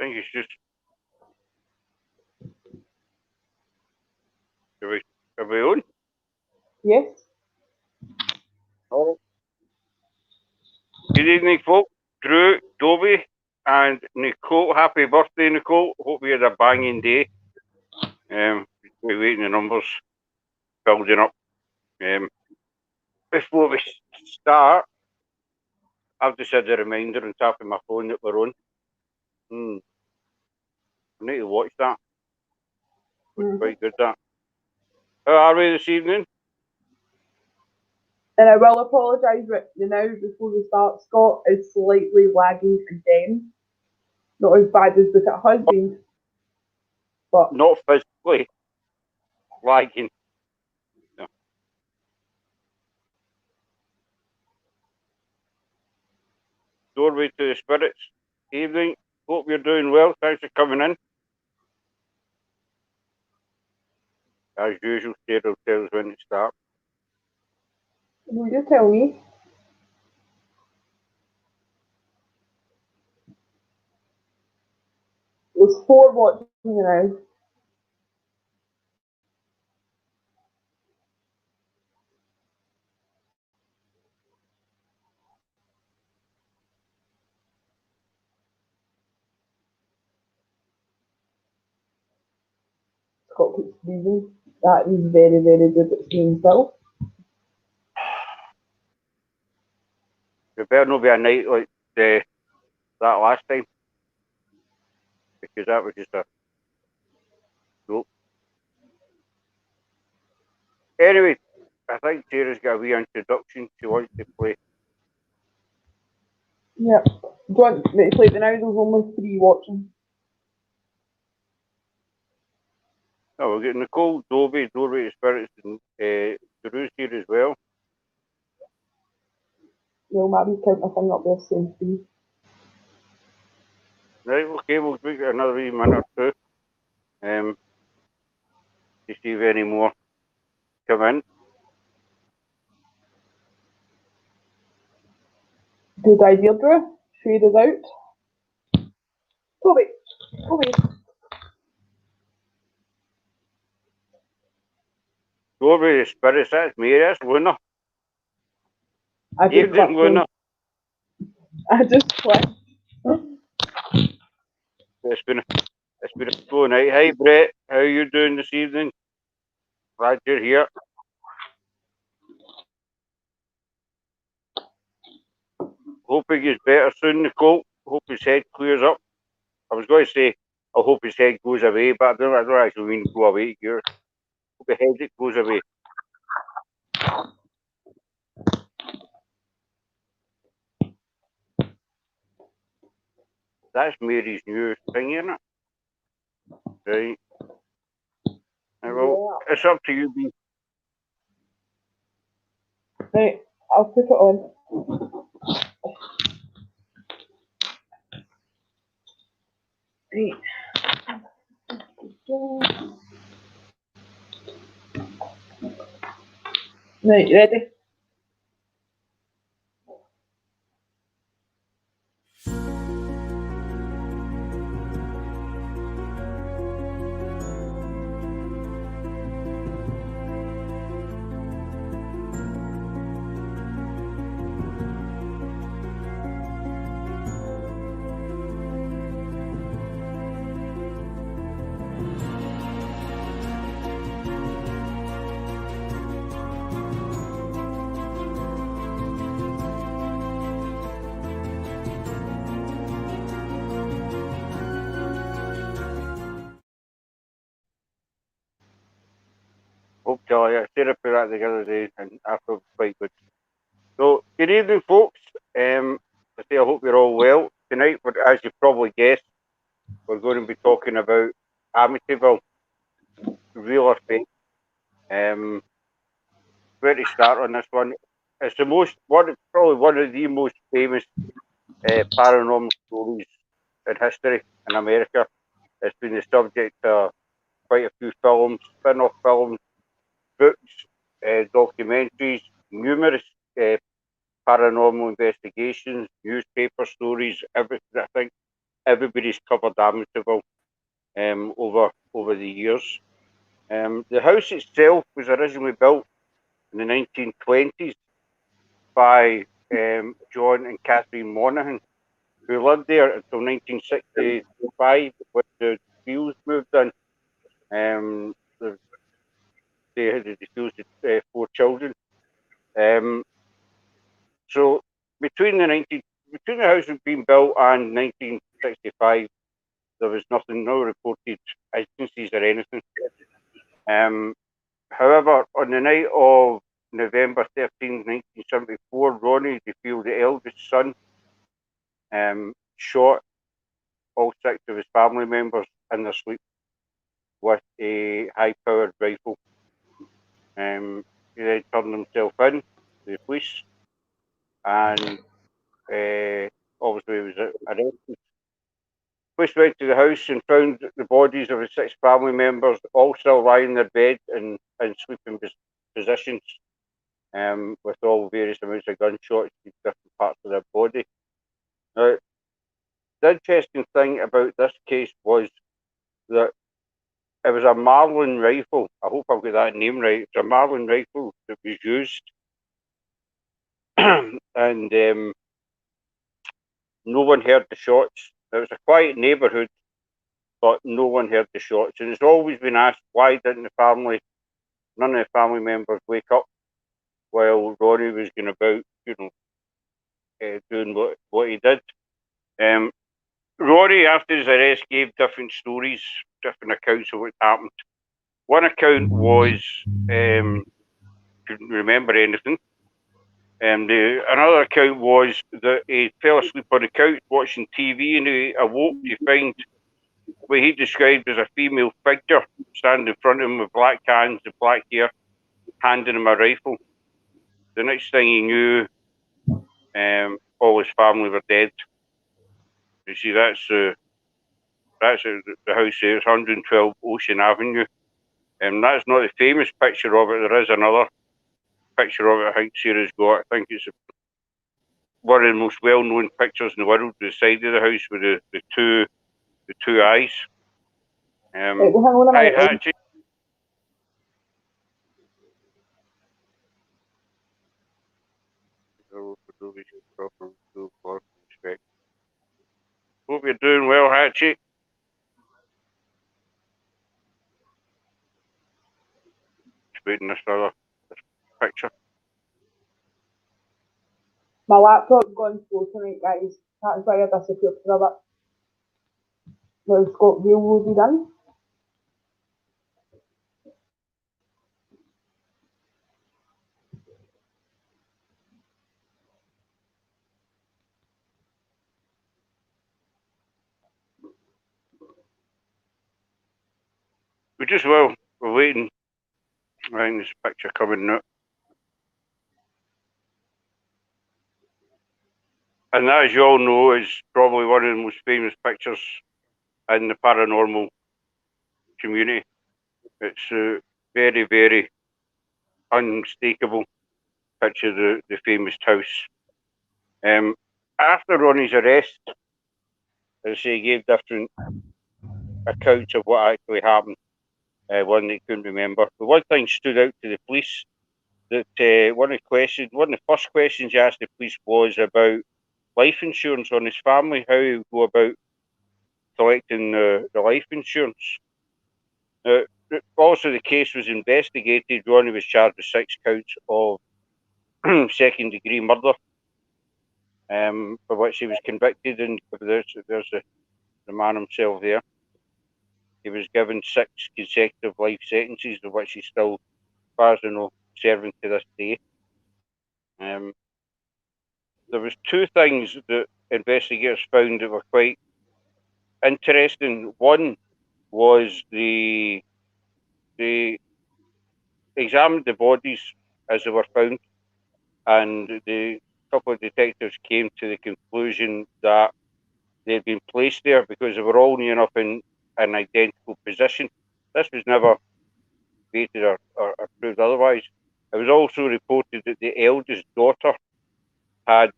think it's just. Are we on? Yes. All right. Good evening, folks. Drew, Dobie, and Nicole. Happy birthday, Nicole. Hope you had a banging day. We're waiting the numbers building up. Before we start, I've just had a reminder on top of my phone that we're on. I need to watch that. It's quite good, that. How are we this evening? And I will apologise right now before we start. Scott is slightly lagging again. Not as bad as it has been. But Not physically lagging. No. Doorway to the spirits. Evening. Hope you're doing well. Thanks for coming in. As usual, Sarah tells when to start. will you tell me? There's 4 watching now. Scott keeps sneezing. That is very, very good at staying still. It better not be a night like that last time, because that was just a joke. Anyway, I think Sarah's got a wee introduction she wants to play. Yeah. Do you want me to play it now? There's only 3 watching. Oh, we've got Nicole, Dobie, Doorway to Spirits, and Drew's here as well. Well, maybe count my thing up there saying 3. Right, okay, we'll wait another wee minute or two to see if any more come in. Good idea, Drew. Shade it out. Toby. Doorway to Spirits, that's me, that's Luna. I just Evening, clicked Luna. I just clicked. It's been a slow night. Hi, Brett. How are you doing this evening? Glad you're here. Hope he gets better soon, Nicole. Hope his head clears up. I was going to say, I hope his head goes away, but I don't actually mean go away here. Hope the head goes away. That's Mary's new thing, isn't it? Right. Well, it's up to you, B. Right, I'll put it on. Right. Right, ready? Hope Charlie, Sarah put that together today, and I feel quite good. So, good evening, folks. I hope you're all well. Tonight, as you probably guessed, we're going to be talking about Amityville, real or fake. Where to start on this one? It's probably one of the most famous paranormal stories in history in America. It's been the subject of quite a few films, spin-off films, books, documentaries, numerous paranormal investigations, newspaper stories, everything, I think. everybody's covered Amityville over the years. The house itself was originally built in the 1920s by John and Catherine Monaghan, who lived there until 1965 when the Fields moved in. They had diffused 4 children. So between the house being built and 1965, there was no reported instances or anything. However, on the night of November 13, 1974, Ronnie DeField, the eldest son, shot all 6 of his family members in their sleep with a high-powered rifle. He then turned himself in to the police, and obviously he was arrested. Police went to the house and found the bodies of his 6 family members all still lying in their bed in sleeping positions, with all various amounts of gunshots in different parts of their body. Now, the interesting thing about this case was that it was a Marlin rifle. I hope I've got that name right. It's a Marlin rifle that was used, and no one heard the shots. It was a quiet neighbourhood, but no one heard the shots. And it's always been asked, why didn't none of the family members wake up while Ronnie was going about, doing what he did. Ronnie, after his arrest, gave different stories, different accounts of what happened. One account was, couldn't remember anything. Another account was that he fell asleep on the couch watching TV, and he awoke to find what he described as a female figure standing in front of him with black hands and black hair, handing him a rifle. The next thing he knew, all his family were dead. You see, that's the house there. It's 112 Ocean Avenue. That's not the famous picture of it. There is another picture of it I think Sarah's got. I think it's one of the most well-known pictures in the world. The side of the house with the two eyes. Hi, Hatchie. Hope you're doing well, Hatchie. Just waiting this picture. My laptop's gone slow tonight, guys. That's why I disappeared for a bit. Now Scott Vale will be done. We're waiting. I think this picture coming now. And that, as you all know, is probably one of the most famous pictures in the paranormal community. It's a very, very unmistakable picture of the famous house. After Ronnie's arrest, as I say, he gave different accounts of what actually happened. One they couldn't remember. But one thing stood out to the police, that one of the first questions he asked the police was about life insurance on his family, how he would go about collecting the life insurance. Also, the case was investigated. Ronnie was charged with 6 counts of second-degree murder, for which he was convicted, and there's the man himself there. He was given 6 consecutive life sentences, of which he's still, as far as I know, serving to this day. There was 2 things that investigators found that were quite interesting. One was they examined the bodies as they were found, and the couple of detectives came to the conclusion that they had been placed there because they were all near enough in an identical position. This was never debated or proved otherwise. It was also reported that the eldest daughter had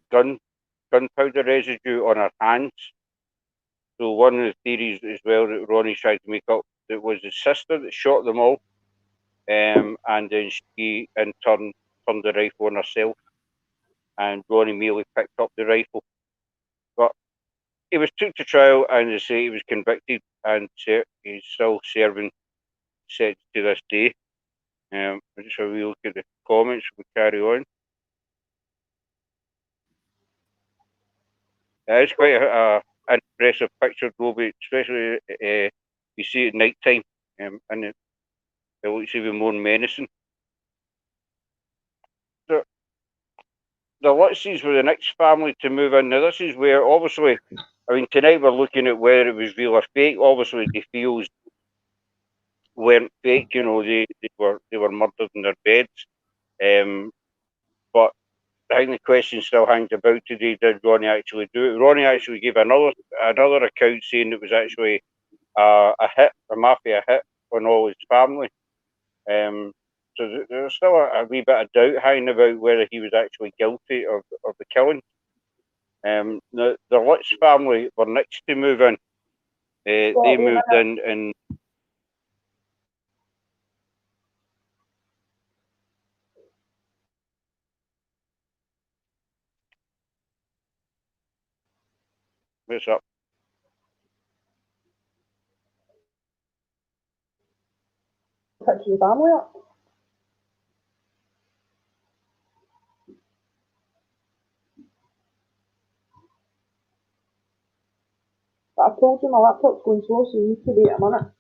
gunpowder residue on her hands, So one of the theories as well that Ronnie tried to make up, it was his sister that shot them all, and then she in turn turned the rifle on herself, and Ronnie merely picked up the rifle. But he was took to trial, and they say he was convicted, and he's still serving sentence to this day. Just have a wee look at the comments. We carry on. It's quite an impressive picture, Robbie, especially you see it at night time, and it looks even more menacing. So, the Lutzies were the next family to move in. Now, this is where, obviously, I mean, tonight we're looking at whether it was real or fake. Obviously, the feels weren't fake. You know, they were murdered in their beds. But I think the question still hangs about today: did Ronnie actually do it? Ronnie actually gave another account saying it was actually a mafia hit on all his family. So there's still a wee bit of doubt hanging about whether he was actually guilty of the killing. The Lutz family were next to move in. They moved in what's up? Picture the family up. But I've told you my laptop's going slow, so you need to wait a minute.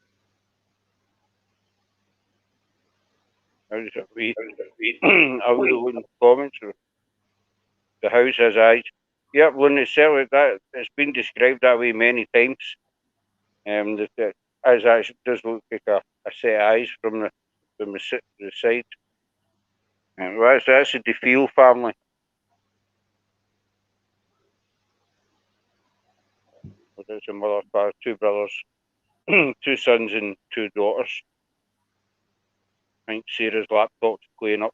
How's it? I'll look in the comments. The house has eyes. Yep, when it's certainly that it's been described that way many times. That as actually does look like a set of eyes from the side. That's the DeFeel family. There's a mother, father, two brothers, two sons, and two daughters. I think Sarah's laptop's playing up.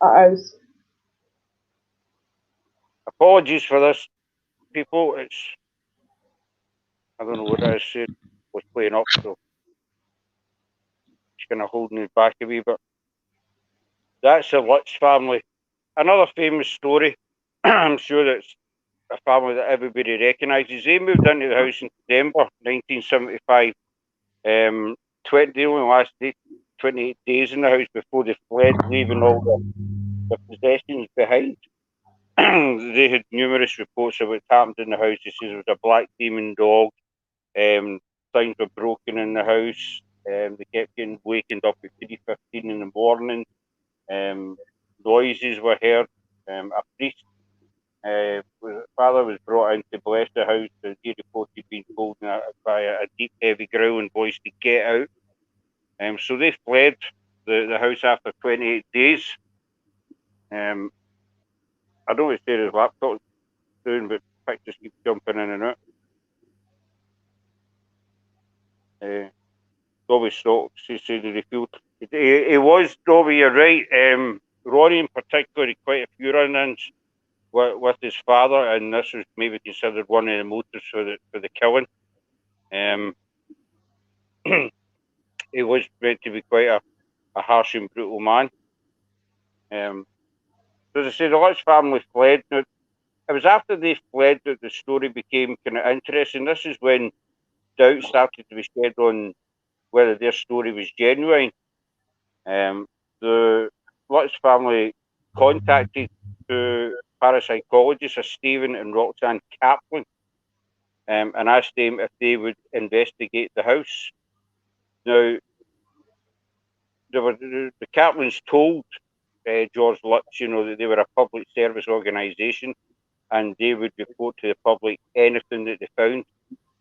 It is. Apologies for this, people. I don't know what it is. Sarah was playing up, so she's kind of holding it back a wee bit. That's the Lutz family. Another famous story. I'm sure that's a family that everybody recognises. They moved into the house in December 1975. They only lasted 28 days in the house before they fled, leaving all their possessions behind. They had numerous reports of what happened in the house. They said there was a black demon dog. Things were broken in the house. They kept getting wakened up at 3:15 in the morning. Noises were heard. A priest, father, was brought in to bless the house. He reported being told by a deep, heavy growling voice to get out. So they fled the house after 28 days. I don't want to say his laptop's doing, but pictures keep jumping in and out. Dobby Stokes, he said that he felt he was Dobby. You're right. Ronnie in particular had quite a few run-ins with his father, and this was maybe considered one of the motives for the killing. He was meant to be quite a harsh and brutal man. So as I say, the Lutz family fled. Now, it was after they fled that the story became kind of interesting. This is when doubt started to be shed on whether their story was genuine. The Lutz family contacted two parapsychologists, Stephen and Roxanne Kaplan, and asked them if they would investigate the house. Now, the Kaplans told George Lutz, that they were a public service organisation, and they would report to the public anything that they found.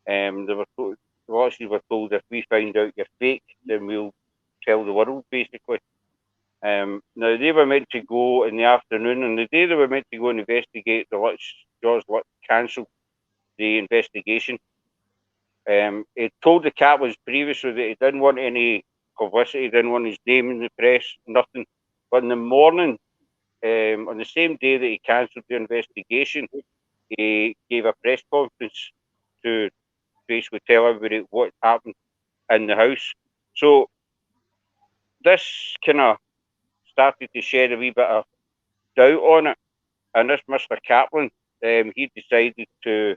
The Lutzes were told, if we find out you're fake, then we'll tell the world, basically. Now, they were meant to go in the afternoon, and the day they were meant to go and investigate, George Lutz cancelled the investigation. He told the Caplans previously that he didn't want any publicity, he didn't want his name in the press, nothing. But in the morning, on the same day that he cancelled the investigation, he gave a press conference to basically tell everybody what happened in the house. So this kind of started to shed a wee bit of doubt on it. And this Mr. Kaplan, he decided to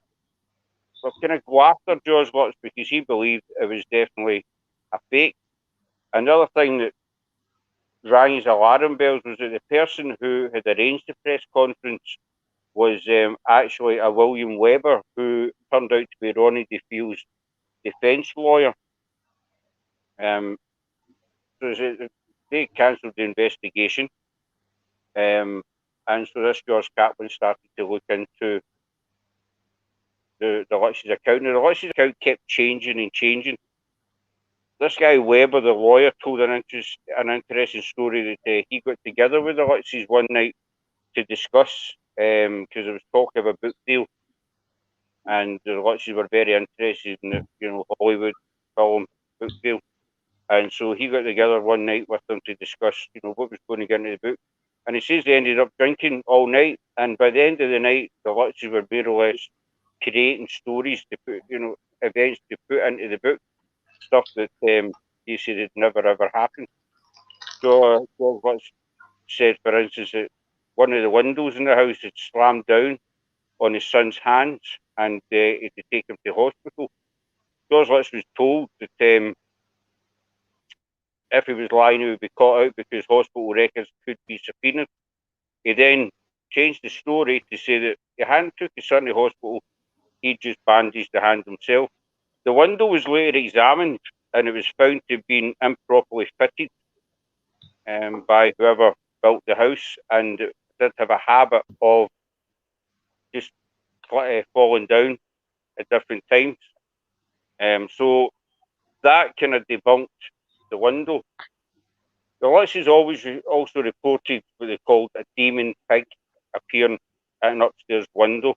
kind of go after George Lutz because he believed it was definitely a fake. Another thing that rang his alarm bells was that the person who had arranged the press conference was actually a William Webber, who turned out to be Ronnie DeFeel's defence lawyer. So they cancelled the investigation, and so this George Kaplan started to look into the Lutz's account. Now, the Lutz's account kept changing and changing. This guy Webber, the lawyer, told an interesting story that he got together with the Lutz's one night to discuss, because there was talk of a book deal, and the Lutz's were very interested in the Hollywood film book deal. And so he got together one night with them to discuss, what was going to get into the book. And he says they ended up drinking all night. And by the end of the night, the Lutzes were more or less creating stories to put, events to put into the book, stuff that he said had never ever happened. So George Lutz said, for instance, that one of the windows in the house had slammed down on his son's hands, and he had to take him to hospital. George Lutz was told that if he was lying, he would be caught out because hospital records could be subpoenaed. He then changed the story to say that he hadn't took his son to hospital, he just bandaged the hand himself. The window was later examined, and it was found to have been improperly fitted by whoever built the house, and it did have a habit of just falling down at different times. So that kind of debunked the window. The Lutzes always also reported what they called a demon pig appearing at an upstairs window.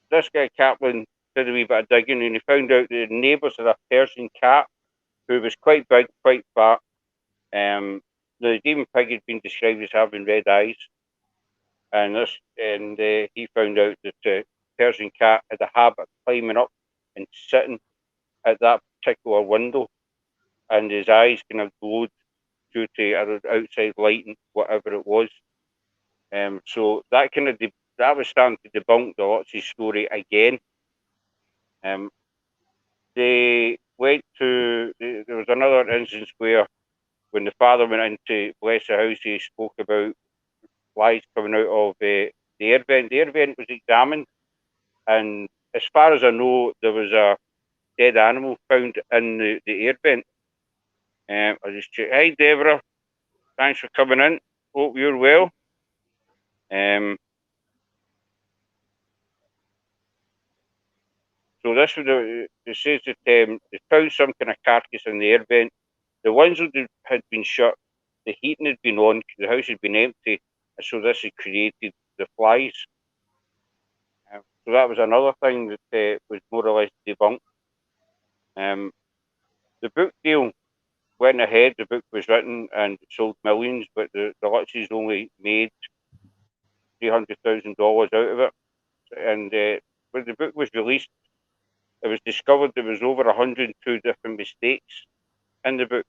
This guy Kaplan did a wee bit of digging, and he found out that the neighbours had a Persian cat who was quite big, quite fat. The demon pig had been described as having red eyes, and he found out that the Persian cat had a habit of climbing up and sitting at that particular window, and his eyes kind of glowed due to outside lighting, whatever it was. So that that was starting to debunk the Lutz's story again. They went to. There was another instance where, when the father went in to bless the house, he spoke about flies coming out of the air vent. The air vent was examined, and as far as I know, there was a dead animal found in the air vent. I just checked. Hi, Deborah. Thanks for coming in. Hope you're well. So this was it says that they found some kind of carcass in the air vent. The windows had been shut, the heating had been on, the house had been empty, and so this had created the flies. So that was another thing that was more or less debunked. The book deal went ahead. The book was written and sold millions, but the Lutzes only made $300,000 out of it. And when the book was released, it was discovered there was over 102 different mistakes in the book,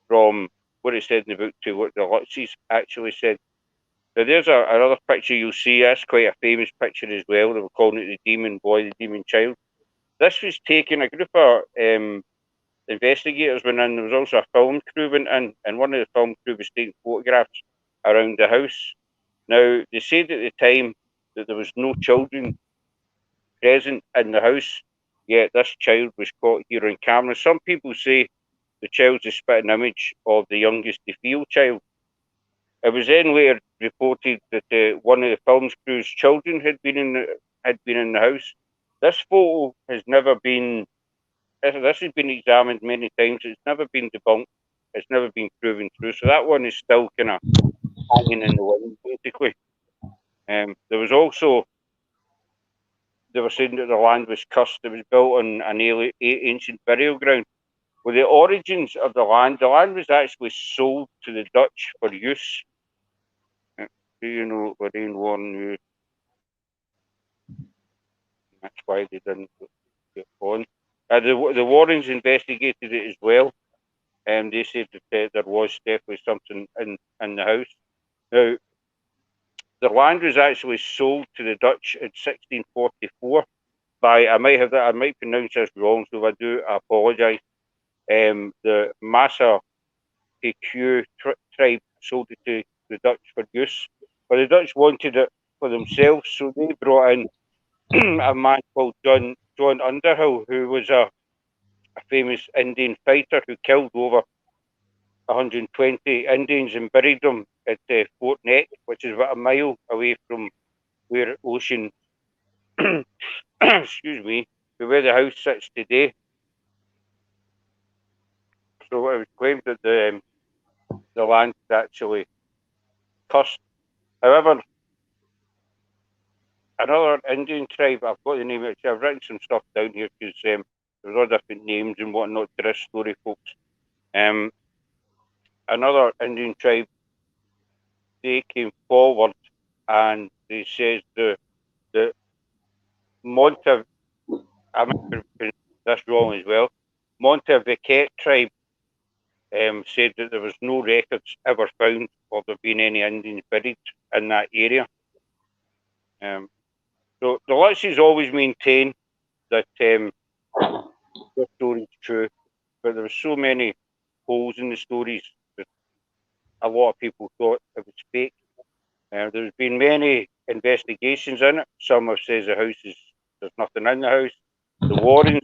from what it said in the book to what the Lutzes actually said. Now there's another picture you'll see. That's quite a famous picture as well. They were calling it the Demon Boy, the Demon Child. This was taken, a group of investigators went in. There was also a film crew went in, and one of the film crew was taking photographs around the house. Now, they said at the time that there was no children present in the house, yet this child was caught here on camera. Some people say the child's a spitting image of the youngest DeFeel child. It was then later reported that one of the film's crew's children had been in the house. This photo has never been. This has been examined many times. It's never been debunked. It's never been proven true. So that one is still kind of hanging in the wind, basically. There was also, they were saying that the land was cursed. It was built on an ancient burial ground. Well, the origins of the land was actually sold to the Dutch for use. Do you know Lorraine Warren knew? That's why they didn't get on. The Warrens investigated it as well, and they said that there was definitely something in the house. Now, the land was actually sold to the Dutch in 1644 by, I might pronounce this wrong, so if I do, I apologise. The Massa PQ tribe sold it to the Dutch for use, but the Dutch wanted it for themselves, so they brought in a man called John Underhill, who was a famous Indian fighter who killed over 120 Indians and buried them at Fort Neck, which is about a mile away from where Ocean, excuse me, where the house sits today. So it was claimed that the land is actually cursed. However, another Indian tribe, I've got the name, actually, I've written some stuff down here because there's all different names and whatnot to this story, folks. Another Indian tribe, they came forward and they said the Monte, I might pronounce this wrong as well, Monteviquet tribe said that there was no records ever found of there being any Indians buried in that area. So the Lutzies always maintain that their story is true, but there were so many holes in the stories that a lot of people thought it was fake. There's been many investigations in it. Some have said there's nothing in the house. The Warrens,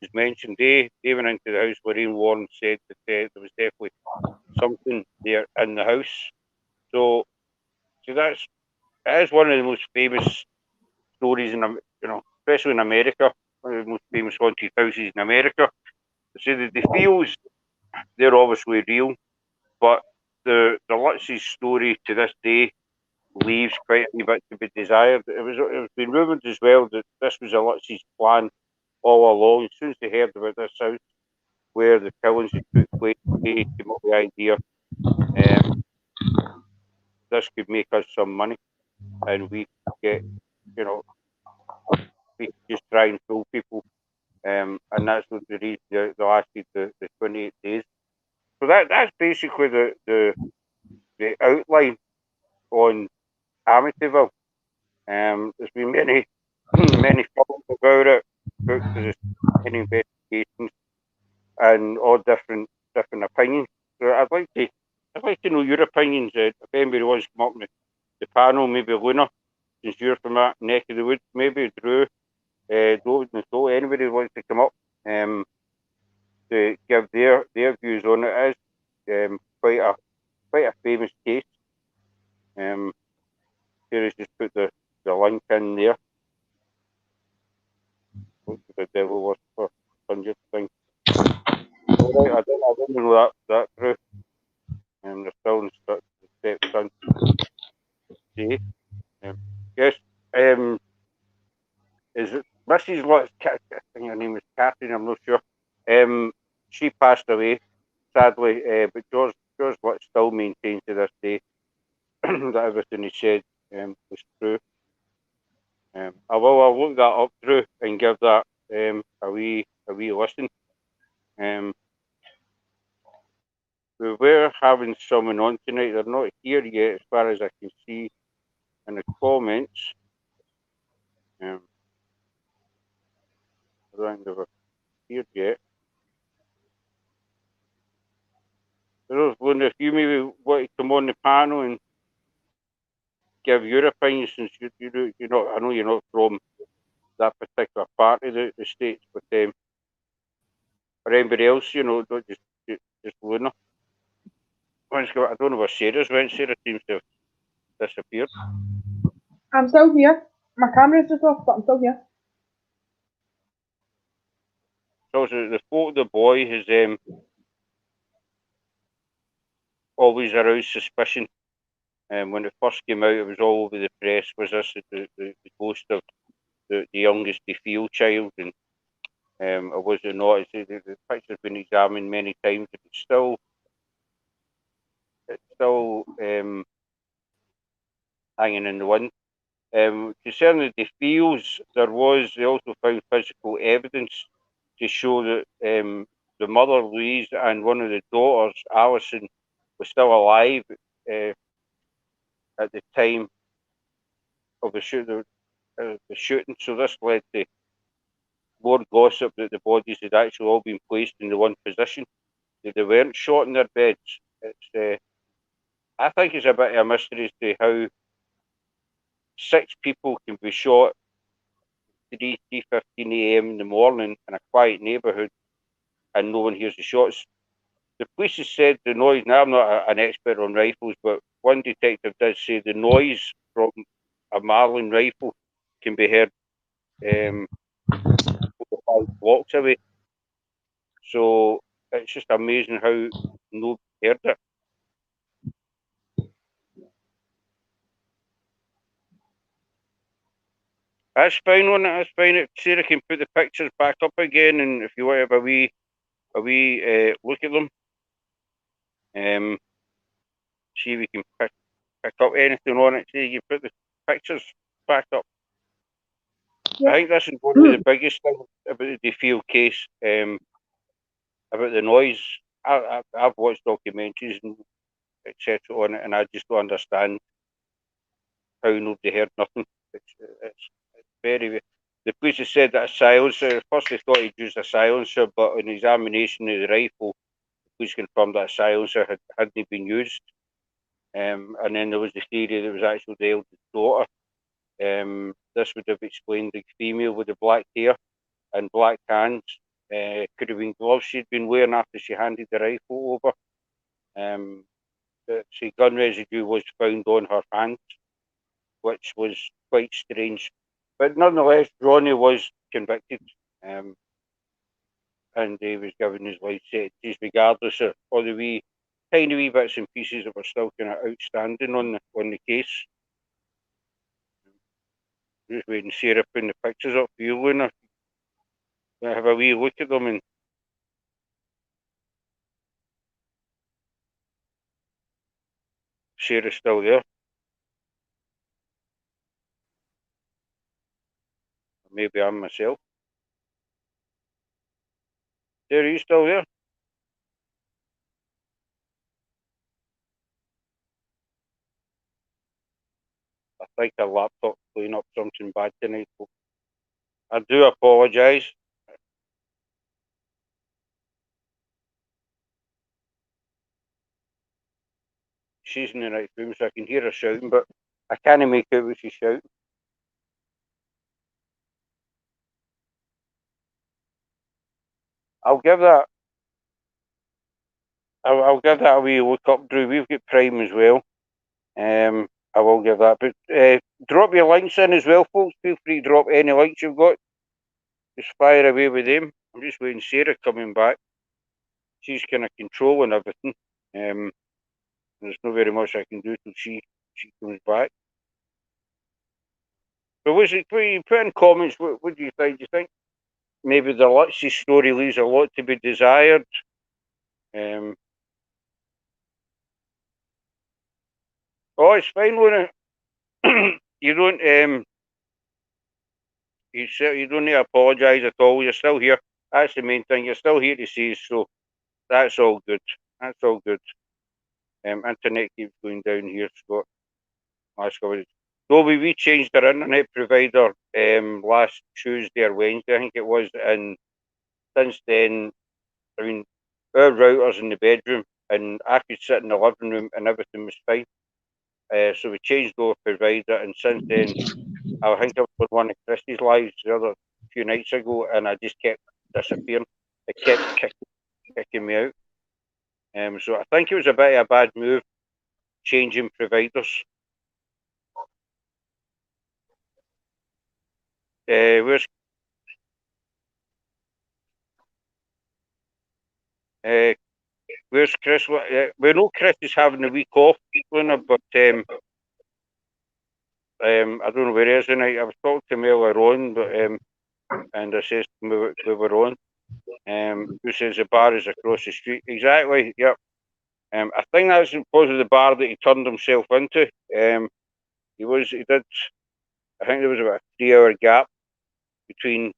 as mentioned, they went into the house. Lorraine Warren said that there was definitely something there in the house. So that is one of the most famous stories especially in America. One of the most famous haunted houses in America. So the feels, they're obviously real, but the Lutzi's story to this day leaves quite a wee bit to be desired. It was been rumoured as well that this was a Lutzi's plan all along. As soon as they heard about this house where the killings had took place, they came up with the idea this could make us some money and we could get, we could just try and fool people. And that's what the reason they lasted the 28 days. So that's basically the outline on Amityville. There's been many many films about it, books, there's many investigations, and all different opinions. So I'd like to know your opinions. If anybody wants to come up on the panel, maybe Luna, since you're from that neck of the woods, maybe Drew, Nicole, anybody wants to come up to give their views on it. It is quite a famous case. Sarah's just put the link in there. What the devil was for 100 thing. All right, I didn't know that through. They're still in the steps on today. Yes. Is it Mrs. Lutz? I think her name is Catherine. I'm not sure. She passed away sadly, but George Lutz still maintains to this day that everything he said was true. I'll look that up through and give that a wee listen. We were having someone on tonight. They're not here yet, as far as I can see in the comments. I don't think they're here yet. I was wondering if you maybe want to come on the panel and give your opinion, since you're not. I know you're not from that particular part of the states, but or anybody else, not just Luna. I don't know where Sarah's went. Sarah seems to have disappeared. I'm still here. My camera's just off, but I'm still here. So the photo of the boy has always aroused suspicion. When it first came out, it was all over the press. Was this the ghost of the youngest DeFeo child? And or was it not? The picture's been examined many times, but it's still hanging in the wind. Concerning the fields, they also found physical evidence to show that the mother, Louise, and one of the daughters, Alison, was still alive at the time of the shooting. So this led to more gossip that the bodies had actually all been placed in the one position, that they weren't shot in their beds. I think it's a bit of a mystery as to how 6 people can be shot 3:15 a.m. in the morning in a quiet neighbourhood and no one hears the shots. The police has said the noise, now I'm not an expert on rifles, but one detective did say the noise from a Marlin rifle can be heard 5 blocks away. So it's just amazing how nobody heard it. That's fine on it, that's fine. Sarah can put the pictures back up again, and if you want to have a wee look at them, see if we can pick up anything on it. See, you put the pictures back up. Yeah. I think this is one of the biggest things about the field case, about the noise. I've watched documentaries and etc. on it, and I just don't understand how nobody heard nothing. It's very. The police have said that a silencer. First they thought he'd used a silencer, but on examination of the rifle, the police confirmed that a silencer hadn't been used. And then there was the theory that it was actually the eldest daughter. This would have explained the female with the black hair and black hands. Could have been gloves she'd been wearing after she handed the rifle over. See, gun residue was found on her hands, which was quite strange. But nonetheless, Ronnie was convicted, and he was given his life sentences, regardless of all the tiny wee bits and pieces that were still kind of outstanding on the case. Just waiting to Sarah putting the pictures up for you, Luna. Have a wee look at them, and Sarah's still there. Maybe I'm myself. Sarah, are you still there? I think her laptop's playing up something bad tonight. I do apologise. She's in the next room, so I can hear her shouting, but I can't make out what she's shouting. I'll give that. I'll give that a wee look up, Drew. We've got Prime as well. I will give that. But drop your links in as well, folks. Feel free to drop any links you've got. Just fire away with them. I'm just waiting Sarah coming back. She's kind of controlling everything. There's not very much I can do till she comes back. But what you put in comments, what do you think? Do you think maybe the Lutzy story leaves a lot to be desired? Oh, it's fine, Luna. You don't you don't need to apologise at all. You're still here. That's the main thing. You're still here to see, so that's all good. That's all good. Internet keeps going down here, Scott. We changed our internet provider last Tuesday or Wednesday, I think it was, and since then, I mean, our router's in the bedroom, and I could sit in the living room and everything was fine. So we changed our provider, and since then, I think I was on one of Christy's lives the other few nights ago, and I just kept disappearing. It kept kicking me out. So I think it was a bit of a bad move, changing providers. Where's Chris? We know Chris is having a week off, but I don't know where he is tonight. I was talking to him earlier on, but and I says we were on. Who says the bar is across the street? Exactly. Yep. I think that's because of the bar that he turned himself into. He did. I think there was about a 3 hour gap between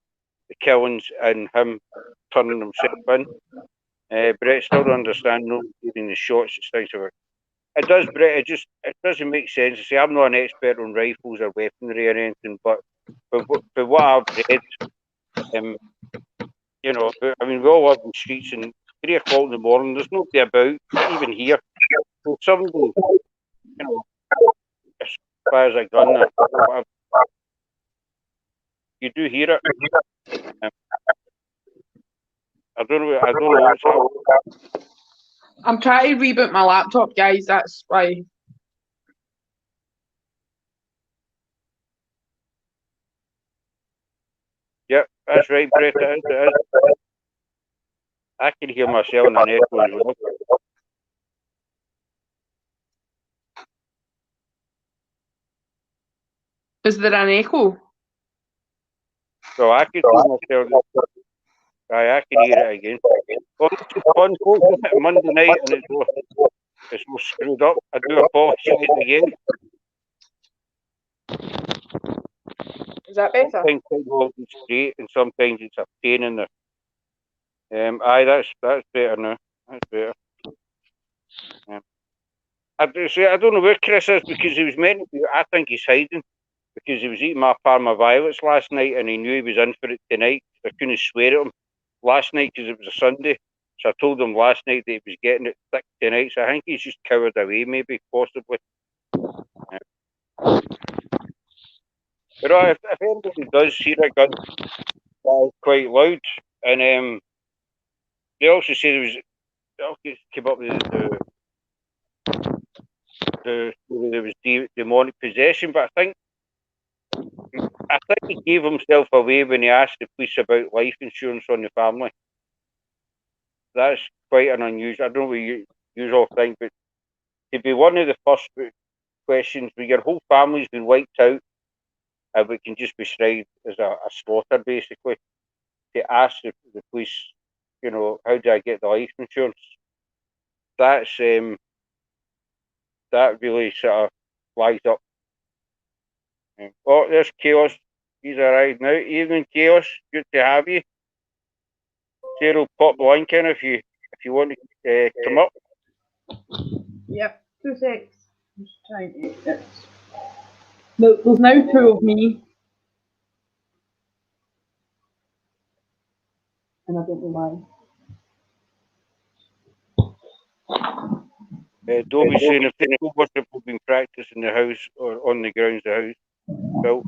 the killings and him turning himself in. Brett still don't understand no giving the shots and things of it. It does, Brett. It doesn't make sense. See, I'm not an expert on rifles or weaponry or anything, but for what I've read, um, I mean, we all live in the streets, and 3 o'clock in the morning, there's nobody about, even here. So somebody, as far as a gun or whatever, you do hear it. Um, I don't know what's happening. I'm trying to reboot my laptop, guys. That's why. Yep, that's right, Brett. It is. I can hear myself in an echo as well. Is there an echo? So I can hear myself. I can hear it again. Well, this is fun, folks. It's Monday night and it's all screwed up. I do apologise again. Is that better? Sometimes it's great and sometimes it's a pain in the. Aye, that's better now. That's better. I don't know where Chris is because he was meant to be. I think he's hiding because he was eating my Parma violets last night and he knew he was in for it tonight. I couldn't swear at him last night because it was a Sunday. So I told him last night that he was getting it thick tonight. So I think he's just cowered away, maybe, possibly. But if anybody does hear a gun, that is quite loud. And they also say there was. They came up with there was demonic possession, but I think he gave himself away when he asked the police about life insurance on the family. That's quite an unusual. I don't know what you usual thing, but to be one of the first questions where your whole family's been wiped out, and it can just be described as a slaughter, basically. To ask the police, how do I get the life insurance? That's that really sort of flags up. Oh, there's Chaos. He's arrived now. Evening, Chaos. Good to have you. Sarah, pop the link in if you want to come up. Yep. 2 secs. I'm just trying to. Yes. No, there's now 2 of me. And I don't know why. Dobie saying if people worship have been practiced in the house or on the grounds the house built,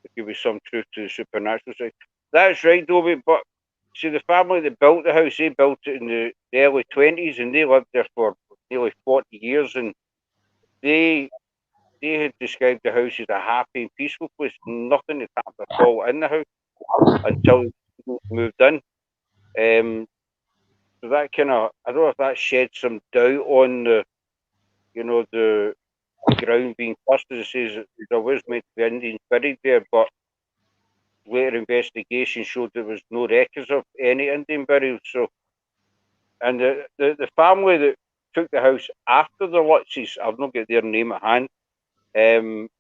there could be some truth to the supernatural side. That's right, Dobie, but see, the family that built the house, they built it in the early 20s and they lived there for nearly 40 years and they had described the house as a happy and peaceful place. Nothing had happened at all in the house until they moved in. So that kind of, I don't know if that shed some doubt on the ground being cursed, as it says there was meant to be Indians buried there, but later investigation showed there was no records of any Indian burials. So, and the family that took the house after the Lutzes, I've not got their name at hand. The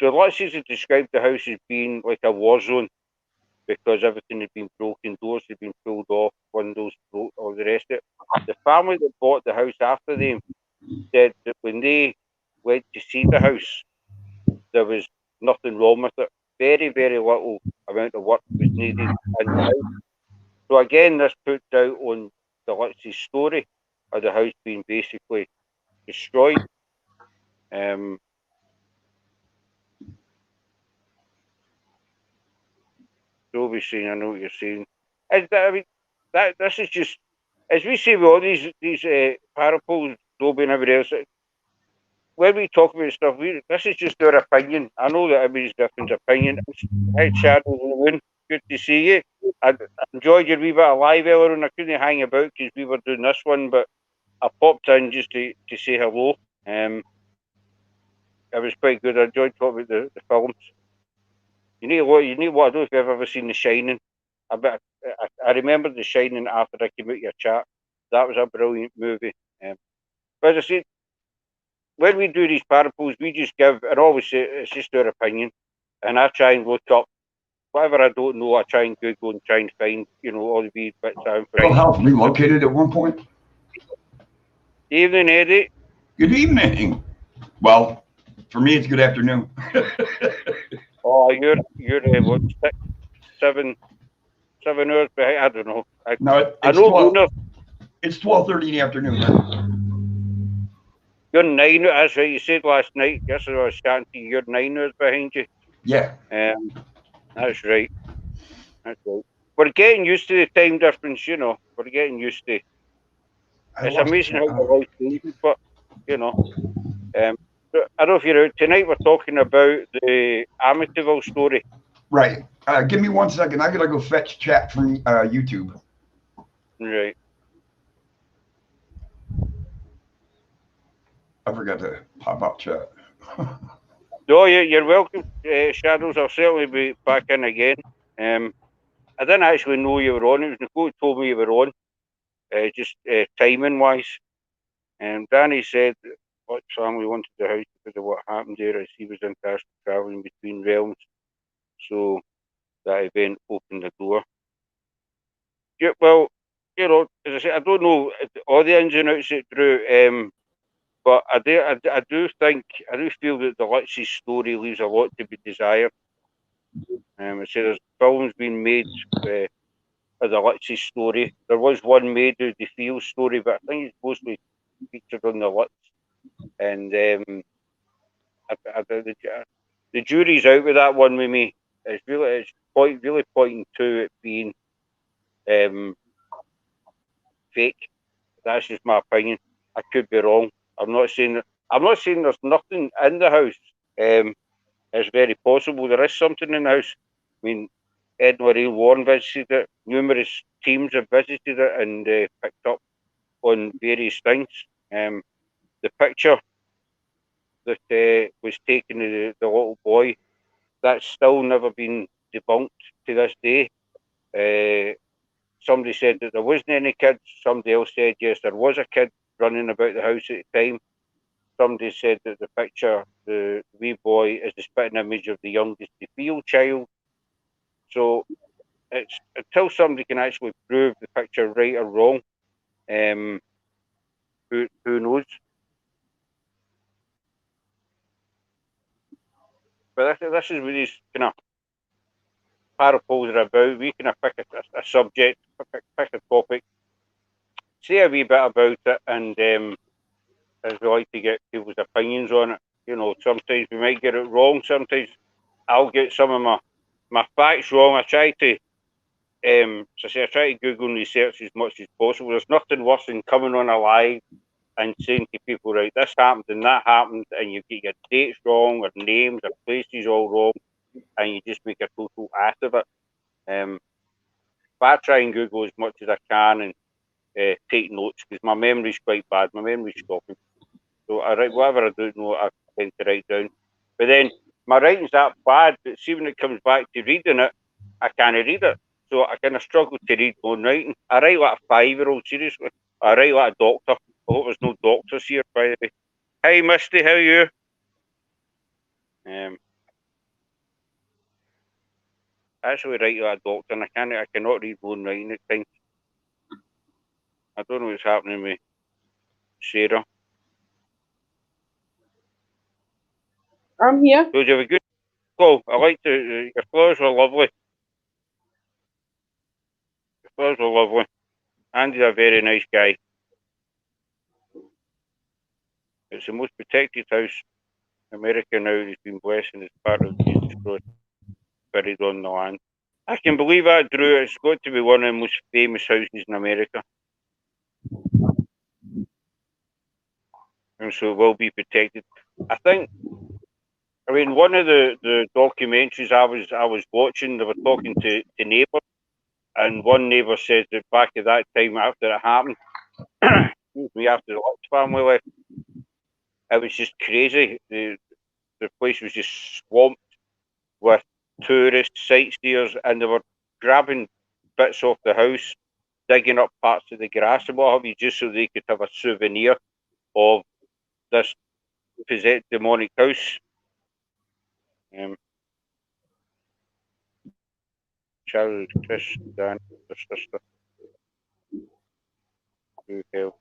Lutzes had described the house as being like a war zone because everything had been broken, doors had been pulled off, windows broke, all the rest of it. The family that bought the house after them said that when they went to see the house, there was nothing wrong with it. Very, very little amount of work was needed in the house. So again, this puts out on the Lutz's story of the house being basically destroyed. Saying, I know what you're saying. This is just, as we say with all these parables, Dobie and everybody else, when we talk about stuff, this is just our opinion. I know that everybody's different opinion. Hey, Shadow, good to see you. I enjoyed your wee bit of live earlier and I couldn't hang about because we were doing this one, but I popped in just to say hello. It was quite good. I enjoyed talking about the films. You need what I don't know if you've ever seen The Shining. I remember The Shining after I came out your chat. That was a brilliant movie. But as I said, when we do these parables, we just give, and obviously it's just our opinion, and I try and look up whatever I don't know. I try and Google and try and find, all the wee bits of Mental information. health relocated at one point. Evening, Eddie. Good evening. Well, for me, it's good afternoon. Oh, you're what, 7 hours behind? I don't know. No, I it's know 12. It's 12:30 in the afternoon. You're 9. That's right. You said last night. Yesterday I was chatting to you. You're 9 hours behind you. Yeah. That's right. That's right. We're getting used to the time difference. We're getting used to. It's amazing how the life changes, but so I don't know if you're out tonight. We're talking about the Amityville story. Right. Give me 1 second. I gotta go fetch chat from YouTube. Right. I forgot to pop up chat. No, you're welcome, Shadows. I'll certainly be back in again. I didn't actually know you were on. It was Nicole who told me you were on, just timing wise. And Danny said what family wanted the house because of what happened there, as he was interested in travelling between realms. So that event opened the door. Yeah, well, as I say, I don't know all the ins and outs it drew, but I do feel that the Litzy's story leaves a lot to be desired. I say there's films being made of the Litzy's story. There was one made of the Field story, but I think it's mostly featured on the Litz. And the jury's out with that one with me. It's really pointing to it being fake. That's just my opinion. I could be wrong. I'm not saying there's nothing in the house. It's very possible there is something in the house. I mean, Ed Marie Warren visited it. Numerous teams have visited it and picked up on various things. The picture that was taken of the little boy, that's still never been debunked to this day. Somebody said that there wasn't any kids. Somebody else said yes, there was a kid running about the house at the time. Somebody said that the picture, the wee boy, is the spitting image of the youngest DeFeo child. So it's until somebody can actually prove the picture right or wrong, who knows? But this is what these kind of parables are about. We kind of pick a subject, pick a topic, say a wee bit about it, and as we like to get people's opinions on it. Sometimes we might get it wrong. Sometimes I'll get some of my facts wrong. I try to, I try to Google and research as much as possible. There's nothing worse than coming on a live and saying to people, right, this happened and that happened, and you get your dates wrong, or names, or places all wrong, and you just make a total ass of it. But I try and Google as much as I can and take notes, because my memory's quite bad. My memory's shocking. So I write whatever I don't know, I tend to write down. But then my writing's that bad that see when it comes back to reading it, I can't read it. So I kind of struggle to read my own writing. I write like a 5-year-old, seriously. I write like a doctor. I hope there's no doctors here, by the way. Hi, Misty, how are you? I actually write like a doctor, and I cannot read my own writing at times. I don't know what's happening with Sarah. I'm here. So you have a good call. I like to. Your flowers were lovely. Your flowers were lovely. Andy's a very nice guy. It's the most protected house in America now. Has been blessed and is part of Jesus Christ buried on the land. I can believe that, Drew. It's got to be one of the most famous houses in America. And so it will be protected. I mean, one of the documentaries I was watching, they were talking to neighbours, and one neighbour said that back at that time after it happened, excuse me, after the Lutz family left, it was just crazy. The place was just swamped with tourists, sightseers, and they were grabbing bits off the house, digging up parts of the grass and what have you, just so they could have a souvenir of this possessed demonic house. Charles, Chris, Dan, their sister. Who hell?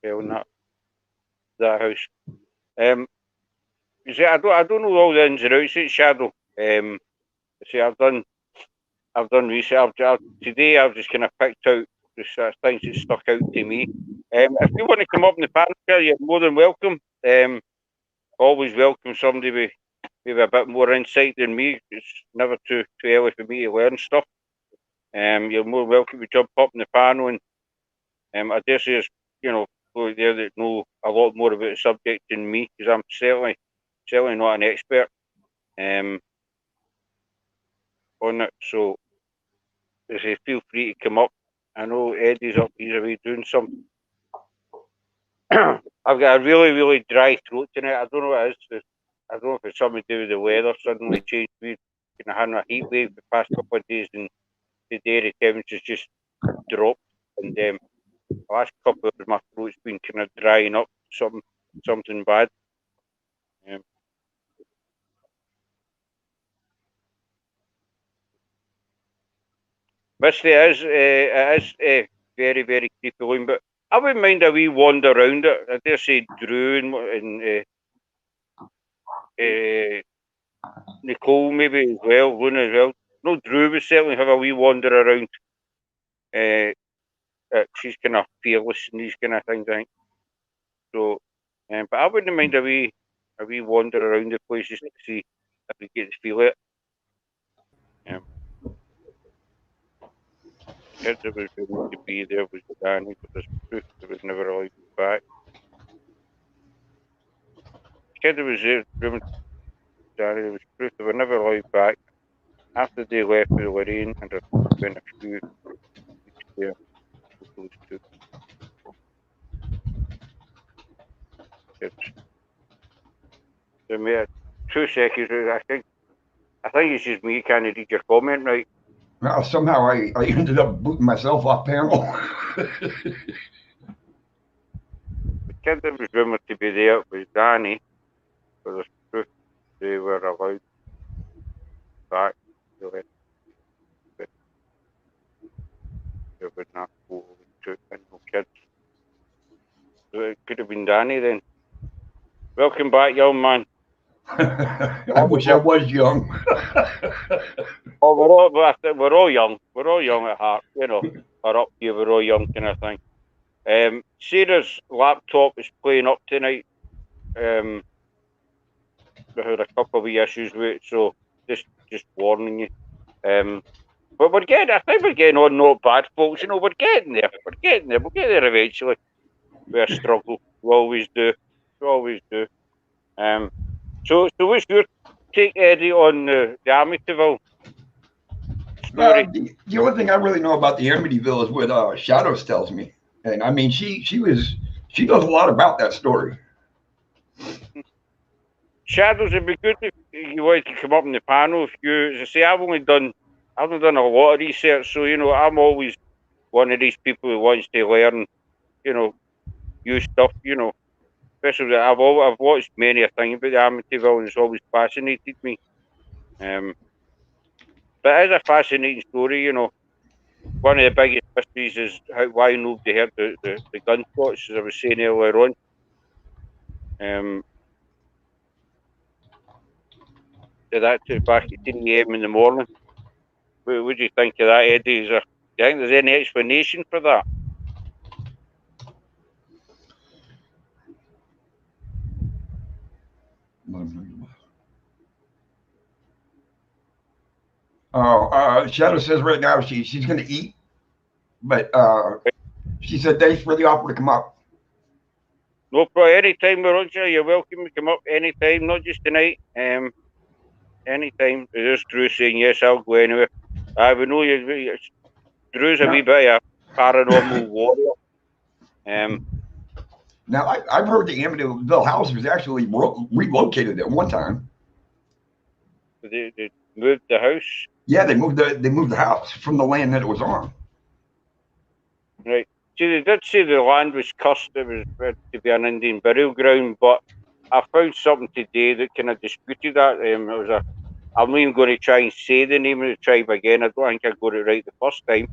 Hell in that house. You see, I don't know all the ins and outs of Shadow. See, I've done research. Today I've just kind of picked out the sort of things that stuck out to me. If you want to come up in the panel, you're more than welcome. Always welcome somebody with maybe a bit more insight than me. It's never too early for me to learn stuff. You're more welcome to jump up in the panel, and I dare say there's people there that know a lot more about the subject than me, because I'm certainly not an expert on it. So they say feel free to come up. I know Eddie's up, he's away doing something. I've got a really dry throat tonight. I don't know what it is. I don't know if it's something to do with the weather suddenly changed. We've been having a heat wave the past couple of days, and today the temperature's just dropped. And the last couple of hours, my throat's been kind of drying up, something bad. Misty, it is very creepy looking, but I wouldn't mind a wee wander around it. I dare say Drew and Nicole maybe as well, Luna as well. No, Drew would certainly have a wee wander around. She's kind of fearless in these kind of things, I think. So, but I wouldn't mind a wee wander around the places to see if we get to feel it. Kids that was going to be there was Danny, but there's proof that was never allowed back. Kid that was there, Danny, there was proof they were never allowed back. After they left with Lorraine, and there's been a few weeks there with those two kids. So, mate, 2 seconds. I think it's just me. Can't read your comment right. Well, somehow I ended up booting myself off panel. The kid that was rumored to be there was Danny, but there's proof they were allowed back. They would not go to no kids. So it could have been Danny then. Welcome back, young man. I wish I was young. Oh, we're all young. We're all young at heart, or up here, we're all young kind of thing. Sarah's laptop is playing up tonight. We had a couple of issues with it, so just warning you. But I think we're getting on not bad, folks. We're getting there. We'll get there eventually. We're struggle. We always do. So what's your take, Eddie, on the Amityville story? The only thing I really know about the Amityville is what Shadows tells me, and I mean she knows a lot about that story. Shadows, it'd be good if you wanted to come up in the panel. If you, as I say, I've only done a lot of research, so I'm always one of these people who wants to learn, new stuff, Especially that I've watched many a thing about the Amityville, and it's always fascinated me. But it is a fascinating story, One of the biggest mysteries is why nobody heard the gunshots, as I was saying earlier on. That took back at 3 AM in the morning. What do you think of that, Eddie? Do you think there's any explanation for that? Shadow says right now she's going to eat, but she said thanks for the offer to come up. No problem. Anytime we're on, you're welcome to come up anytime, not just tonight. Anytime. There's Drew saying yes, I'll go anywhere. We know you. Drew's a wee bit of a paranormal warrior. Now I've heard the Amityville house was actually relocated at one time. They moved the house. Yeah, they moved the house from the land that it was on. Right. See, they did say the land was cursed. It was meant to be an Indian burial ground, but I found something today that kind of disputed that. It was a. I'm not even going to try and say the name of the tribe again. I don't think I got it right the first time.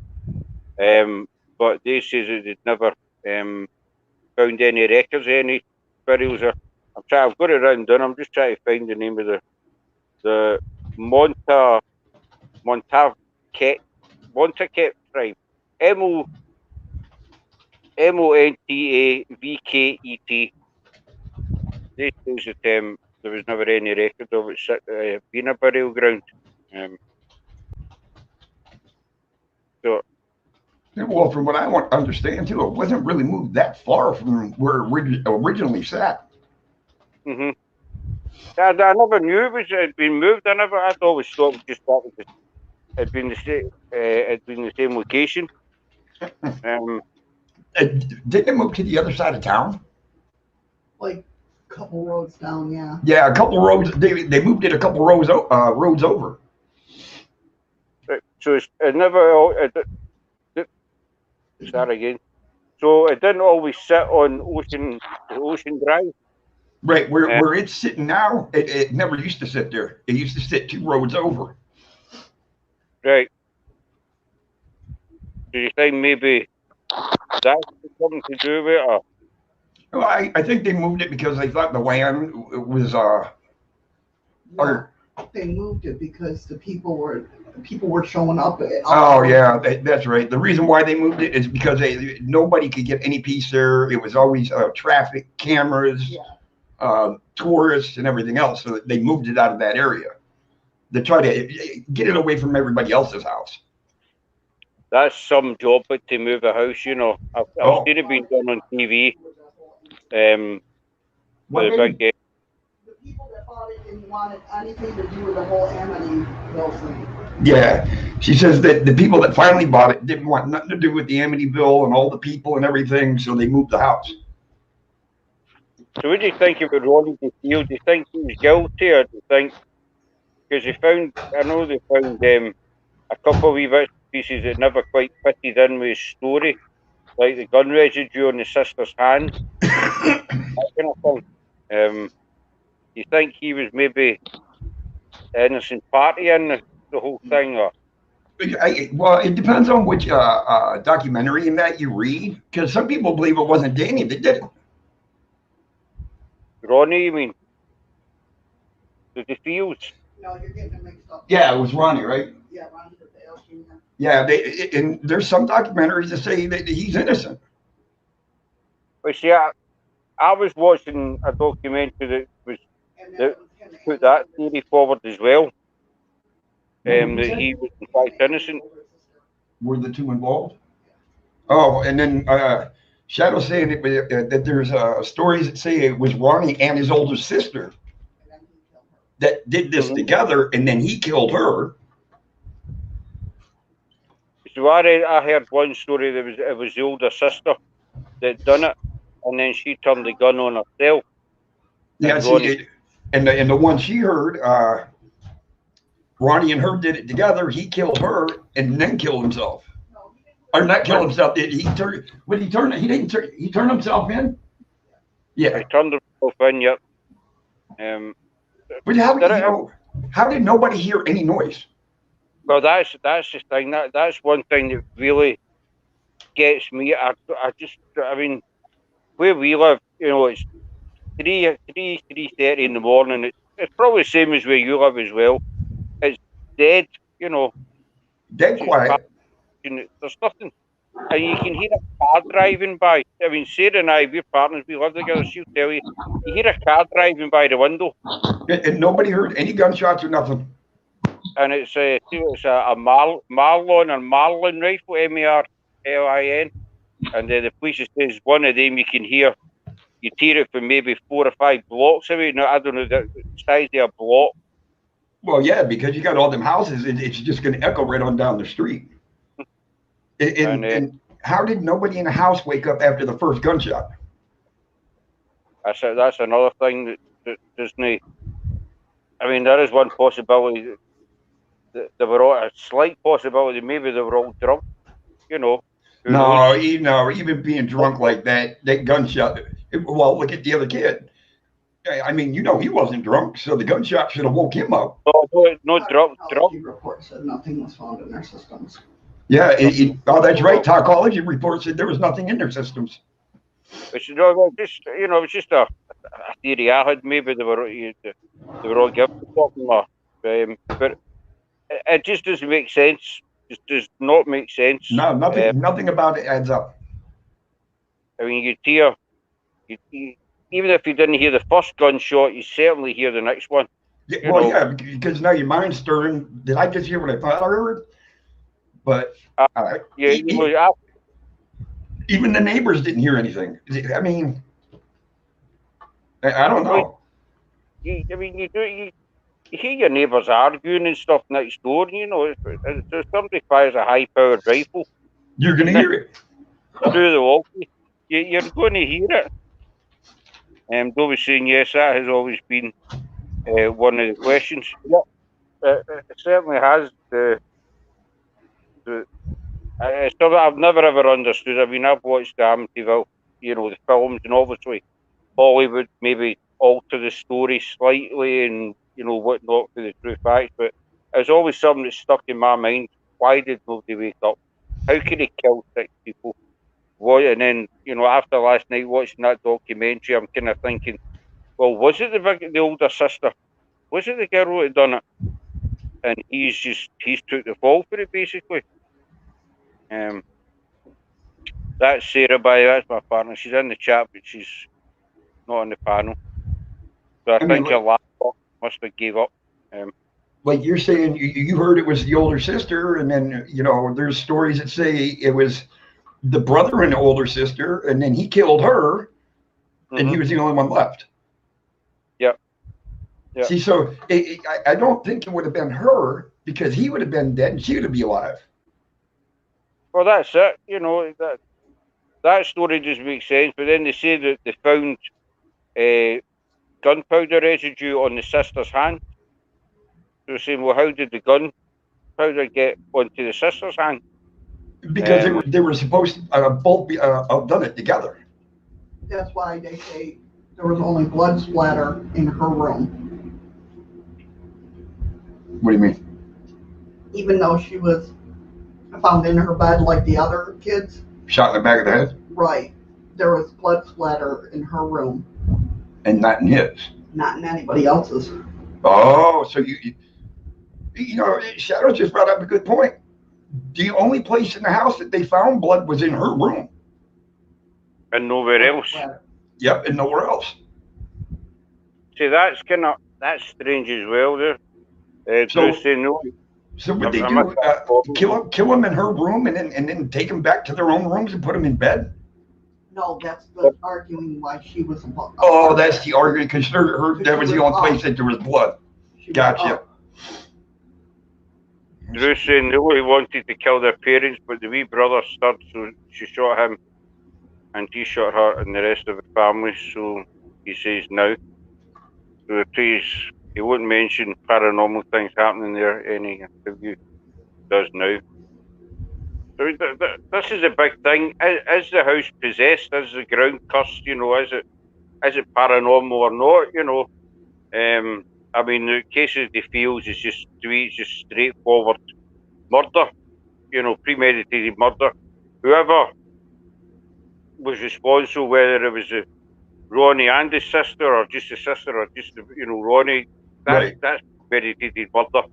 But they say that they'd never found any records of any burials. I'm trying. I've got it written down. I'm just trying to find the name of the Montaket Montaket tribe. Montavket. They say that there was never any record of it being a burial ground. Um, so Well, from what I want to understand too, it wasn't really moved that far from where it originally sat. hmm I never knew had been moved. I'd always thought just that was had been the same. Had been the same location. Um, Didn't it move to the other side of town? Like a couple roads down, yeah. Yeah, a couple roads. They moved it a couple roads over. so it never. Start again. So it didn't always sit on Ocean Drive. Right, where it's sitting now, it never used to sit there. It used to sit 2 roads over. Right. Do you think maybe that's something to do with it? Or? Well, I think they moved it because they thought the land was No, they moved it because the people were showing up. Oh yeah, that's right. The reason why they moved it is because nobody could get any peace there. It was always traffic, cameras, tourists, and everything else. So they moved it out of that area to try to get it away from everybody else's house. That's some job, but to move a house, you know. I've seen it being done on TV. The big. The people that bought it didn't want anything to do with the whole Amityville thing. Yeah, she says that the people that finally bought it didn't want nothing to do with the Amityville and all the people and everything, so they moved the house. So what do you think about Ronnie DeFeo? Do you think he was guilty, or do you think, because I know they found a couple of wee bits pieces that never quite fitted in with his story, like the gun residue on the sister's hand, that kind of thing. Do you think he was maybe the innocent party in the whole thing, or? Well, it depends on which documentary and that you read, because some people believe it wasn't Danny that did it. Ronnie, you mean? The DeFeos? No, you're getting it mixed up. Yeah, it was Ronnie, right? Yeah, Ronnie DeFeo Jr. Yeah, and there's some documentaries that say that he's innocent. But see, I was watching a documentary that put that theory forward as well, that he was in fact innocent. Were the two involved? Oh, and then Shadow saying that there's stories that say it was Ronnie and his older sister that did this together, and then he killed her. So I heard one story that it was the older sister that done it, and then she turned the gun on herself. Yeah, and the one she heard, Ronnie and her did it together. He killed her and then killed himself. Or not kill himself. He turned. What did he turn? He didn't turn. He turned himself in. Yeah. He turned himself in. Yep. But how did nobody hear any noise? Well, that's the thing. That's one thing that really gets me. I mean, where we live, you know, it's 3:30 in the morning. It's probably the same as where you live as well. It's dead, you know. Dead quiet. There's nothing, and you can hear a car driving by. I mean, Sarah and I, we're partners. We live together. She'll tell you. You hear a car driving by the window, and nobody heard any gunshots or nothing. And it's a Marlin or Marlin rifle, Marlin, and the police says one of them you can hear. You hear it from maybe 4 or 5 blocks away. Now I don't know the size of a block. Well, yeah, because you got all them houses, it's just going to echo right on down the street. And how did nobody in the house wake up after the first gunshot? That's another thing that doesn't. I mean, there is one possibility that they were all, a slight possibility. Maybe they were all drunk, you know. Who No, knows? even being drunk like that, that gunshot. Well, look at the other kid. I mean, he wasn't drunk, so the gunshot should have woke him up. No, drop. Toxicology report said nothing was found in their systems. Yeah, that's right. Toxicology report said there was nothing in their systems. It's it's just a theory I had. Maybe they were all guilty of something, but it just doesn't make sense. Just does not make sense. No, nothing about it adds up. I mean, even if you didn't hear the first gunshot, you certainly hear the next one. Yeah, yeah, because now your mind's stirring. Did I just hear what I thought I heard? But even the neighbors didn't hear anything. I mean, I don't know. You hear your neighbours arguing and stuff next door. If somebody fires a high-powered rifle, you're going to hear it through the walkway. You're going to hear it. Don't be saying yes. That has always been one of the questions. Yeah, it certainly has. It's something I've never ever understood. I mean, I've watched the Amityville, the films, and obviously Hollywood maybe alter the story slightly and whatnot for the true facts, but it's always something that's stuck in my mind. Why did nobody wake up? How could he kill 6 people? What? And then after last night watching that documentary, I'm kind of thinking, well, was it the older sister? Was it the girl who had done it? And he's took the fall for it basically. That's Sarah, that's my partner. She's in the chat, but she's not on the panel. So I think her laptop must have gave up. Like you're saying, you heard it was the older sister, and then there's stories that say it was the brother and the older sister, and then he killed her, and he was the only one left. Yep. See, so I don't think it would have been her because he would have been dead and she would be alive. Well, that's it. That story does make sense, but then they say that they found gunpowder residue on the sister's hand. So they're saying, well, how did the gunpowder get onto the sister's hand? Because they were supposed to both have done it together. That's why they say there was only blood splatter in her room. What do you mean? Even though she was found in her bed like the other kids. Shot in the back of the head? Right. There was blood splatter in her room. And not in his? Not in anybody else's. Oh, so Shadow just brought up a good point. The only place in the house that they found blood was in her room. And nowhere else. Yep, and nowhere else. See, that's strange as well there. So would they do kill him in her room and then take him back to their own rooms and put him in bed? No, that's the arguing why she was involved. Oh, that's the argument because that was the only place that there was blood. Gotcha. Drew's saying they only wanted to kill their parents, but the wee brother stirred, so she shot him, and he shot her and the rest of the family. So he says now. So he wouldn't mention paranormal things happening there. Any interview does now. So this is a big thing. Is the house possessed? Is the ground cursed? Is it paranormal or not? I mean, the cases they feel is just straightforward murder. Premeditated murder. Whoever was responsible, whether it was Ronnie and his sister, or just the sister, or just Ronnie, that's premeditated murder.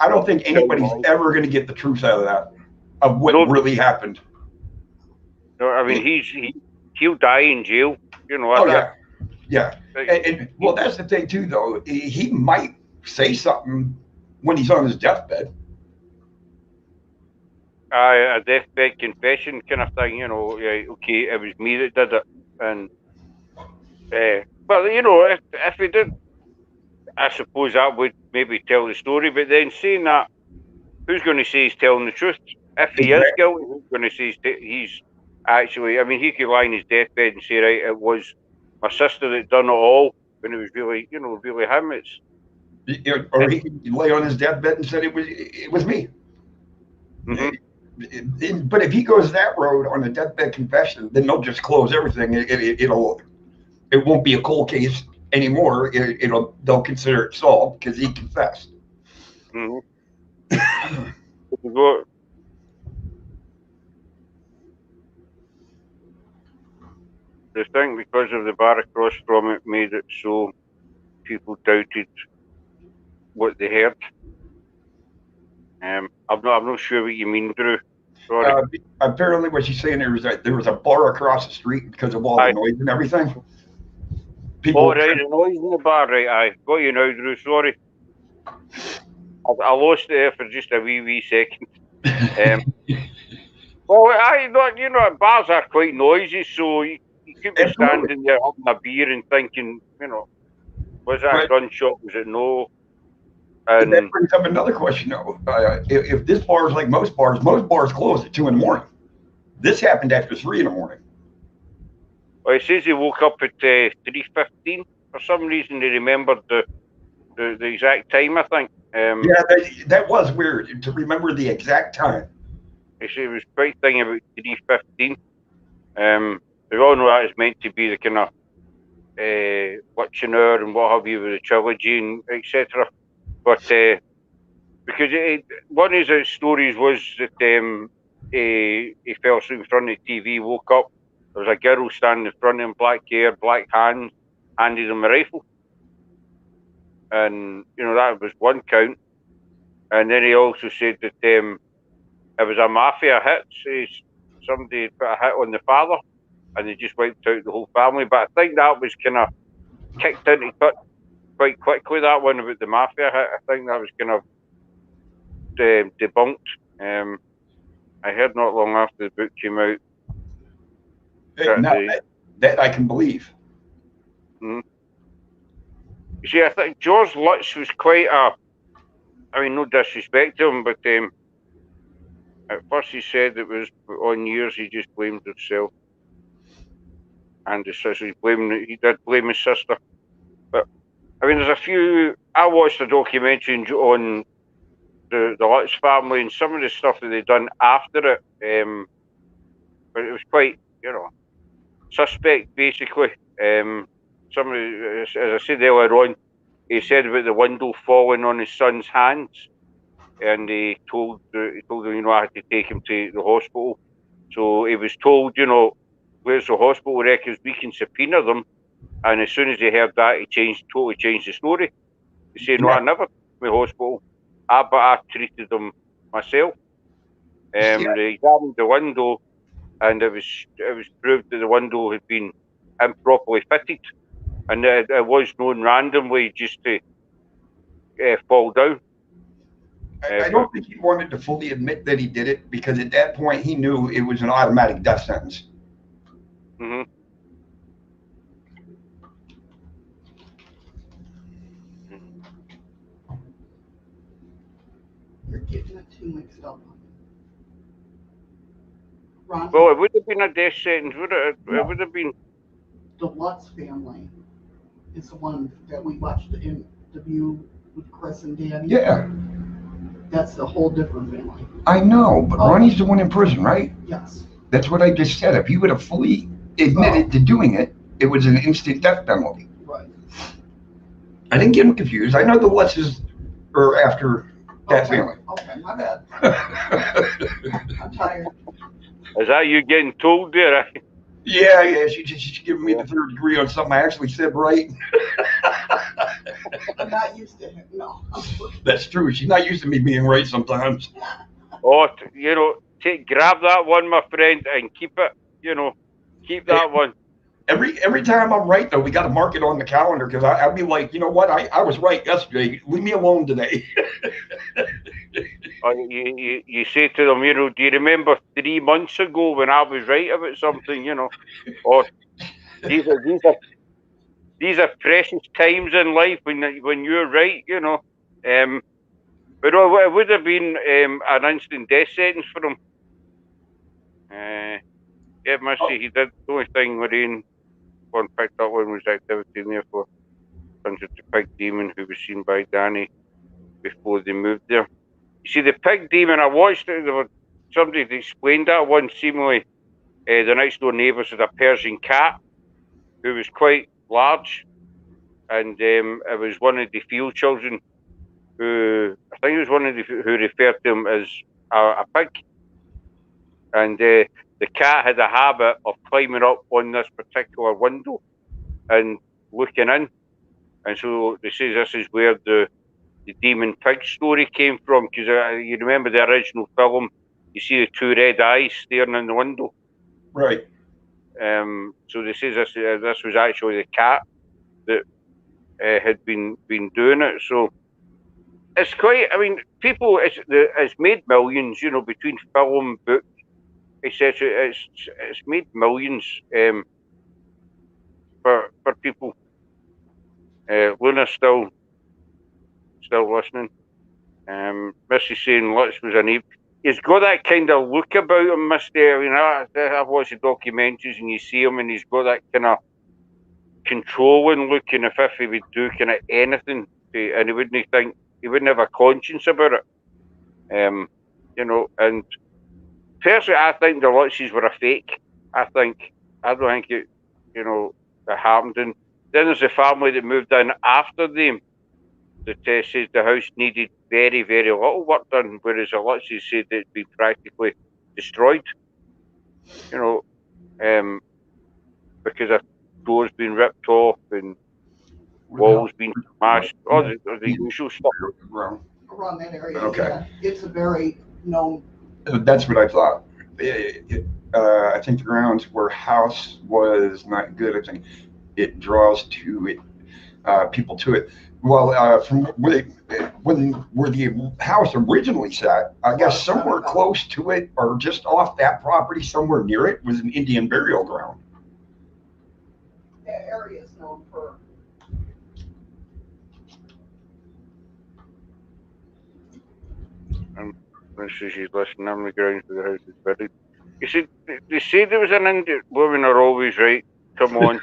I don't think anybody's ever going to get the truth out of that, of what really happened. No, I mean he'll die in jail. Yeah. And well, that's the thing too, though. He might say something when he's on his deathbed. A deathbed confession kind of thing. Okay, it was me that did it, and but if he did, I suppose that would maybe tell the story. But then saying that, who's going to say he's telling the truth? If he is guilty, who's going to say he's actually? I mean, he could lie in his deathbed and say, right, it was my sister that done it all, when it was really, really him. Or he could lay on his deathbed and said it was me. Mm-hmm. But if he goes that road on a deathbed confession, then they'll just close everything. It won't be a cold case anymore. They'll consider it solved because he confessed. Mm-hmm. Go, the thing, because of the bar across from it, made it so people doubted what they heard. I'm not sure what you mean, Drew. Sorry. Apparently, what she's saying there was a bar across the street because of all the noise and everything. People. Oh, right, the noise in the bar, right? I got you now, Drew. Sorry, I lost it there for just a wee second. Well, bars are quite noisy, so you could be standing there having a beer and thinking, was that a gunshot? Was it no? And that brings up another question, though. If this bar is like most bars close at 2 in the morning. This happened after 3 in the morning. Well, it says he woke up at 3:15. For some reason, he remembered the exact time, I think. Yeah, that was weird to remember the exact time. He said he was quite thinking about 3:15. We all know that is meant to be the kind of witching hour and what have you with the trilogy and etc. But because one of his stories was that he fell asleep in front of the TV, woke up, there was a girl standing in front of him, black hair, black hands, handed him a rifle. And, that was one count. And then he also said that it was a mafia hit. So somebody put a hit on the father and they just wiped out the whole family. But I think that was kind of kicked into cut quite quickly, that one about the mafia hit. I think that was kind of debunked. I heard not long after the book came out. That I can believe. You see, I think George Lutz was quite no disrespect to him, but at first he said it was on years he just blamed himself and his sister. He did blame his sister. But, there's a few... I watched a documentary on the Lutz family and some of the stuff that they'd done after it. But it was quite, suspect, basically. Some of as I said earlier on, he said about the window falling on his son's hands, and he told him, I had to take him to the hospital. So he was told, where's the hospital records? We can subpoena them. And as soon as he heard that, he totally changed the story. He said, no, I never took him to the hospital. But I treated them myself. They examined the window, and it was proved that the window had been improperly fitted, and it was known randomly just to fall down. I don't think he wanted to fully admit that he did it because at that point he knew it was an automatic death sentence. Mm-hmm. You're getting it too mixed up. Ronnie, Well, it would have been a death sentence, would it? No. It would have been. The Lutz family is the one that we watched the interview with Chris and Danny. Yeah. That's a whole different family. I know, but Ronnie's the one in prison, right? Yes. That's what I just said. If he would have fully admitted to doing it, it was an instant death penalty. Right. I didn't get him confused. I know the Lutzes are after that family. Okay, my bad. I'm tired. Is that you getting told there? Yeah. She's giving me the third degree on something I actually said right. I'm not used to it. No. That's true. She's not used to me being right sometimes. Oh, grab that one, my friend, and keep it. Keep that one. Every time I'm right, though, we got to mark it on the calendar because I'll be like, you know what? I was right yesterday. Leave me alone today. You say to them, do you remember 3 months ago when I was right about something? Or these are precious times in life when you're right. But it would have been an instant death sentence for him. Yeah, must say he did. The only thing Lorraine one picked up on was activity in there for the pig demon who was seen by Danny before they moved there. You see, the pig demon, I watched it. There were somebody explained that once. Seemingly, the next door neighbours had a Persian cat who was quite large, and it was one of the field children who, I think it was one of the who referred to him as a pig, and the cat had a habit of climbing up on this particular window and looking in, and so they say this is where the demon pig story came from, because you remember the original film, you see the two red eyes staring in the window. Right. So they say this was actually the cat that had been doing it. So it's quite. I mean, people. It's made millions. You know, between film, book, etc. It's made millions for people. Luna's still listening. Missy's saying Lutz was an ape. He's got that kind of look about him, Mister. You know, I've watched the documentaries and you see him, and he's got that kind of controlling look, and if he would do kind of anything, and he wouldn't have a conscience about it. You know, and personally, I think the Lutzes were a fake. I don't think it, you know, it happened. And then there's a family that moved in after them that says the house needed very, very little work done, whereas the Lutzes said it'd been practically destroyed. You know, because of doors being ripped off and walls being smashed, all the usual stuff. Around that area. Okay. Yeah, it's a very known. That's what I thought. I think the grounds where house was not good. I think it draws to it, people to it. Well, from where the house originally sat, I guess somewhere close to it or just off that property, somewhere near it, was an Indian burial ground. That area is known for. She's listening. I'm the grounds where the house is buried. You see, they say there was an Indian. Women are always right. Come on.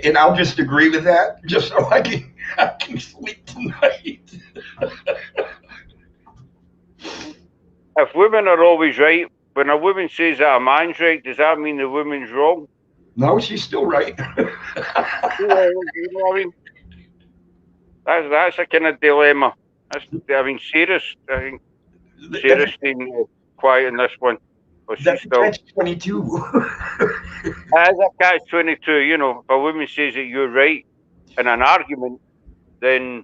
And I'll just agree with that, just so I can sleep tonight. If women are always right, when a woman says that a man's right, does that mean the woman's wrong? No, she's still right. You know what I mean? That's a kind of dilemma. Sarah's staying quiet in this one. But she's That's still. catch-22. As a catch-22, you know, if a woman says that you're right in an argument, then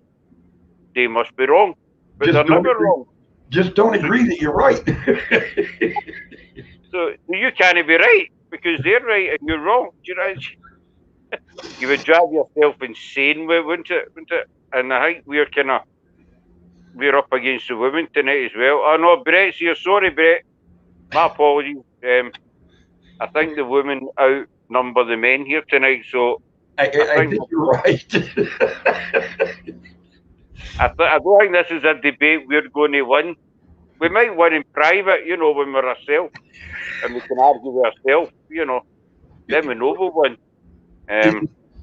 they must be wrong. But Just they're never agree. wrong. Just don't agree that you're right. So you can't be right because they're right and you're wrong. Do you know? You would drive yourself insane, wouldn't it? And I think we're up against the women tonight as well. Oh no, Brett's here. Sorry, Brett. My apologies. I think the women outnumber the men here tonight, so I think you're right. I don't think this is a debate we're going to win. We might win in private, you know, when we're ourselves, and we can argue with ourselves, you know. Then we know we'll win.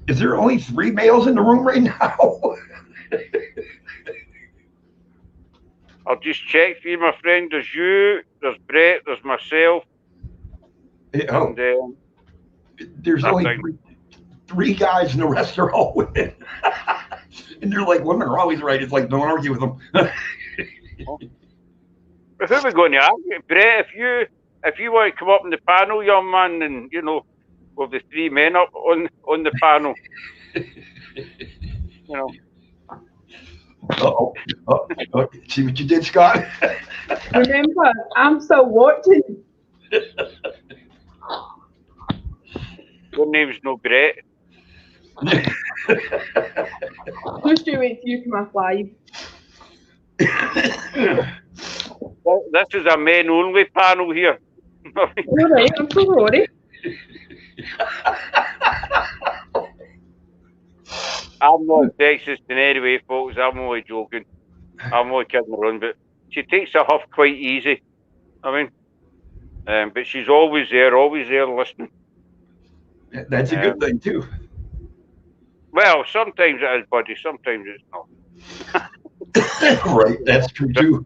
Is there only 3 males in the room right now? I'll just check for you, my friend. There's you, there's Brett, there's myself. And, there's only 3 guys and the rest are all women. And they're like, women are always right. It's like, don't argue with them. But who are we going to argue? Brett, if you want to come up in the panel, young man, and, you know, with the 3 men up on the panel, you know. Oh, see what you did, Scott? Remember, I'm still watching. Your name's no Brett. Just you wait till you come off live. This is a men-only panel here. All right, I'm so sorry. I'm not sexist in any way, folks. I'm only joking. I'm only kidding around, but she takes a huff quite easy. I mean, but she's always there listening. That's a good thing, too. Well, sometimes it is, buddy. Sometimes it's not. Right, that's true too.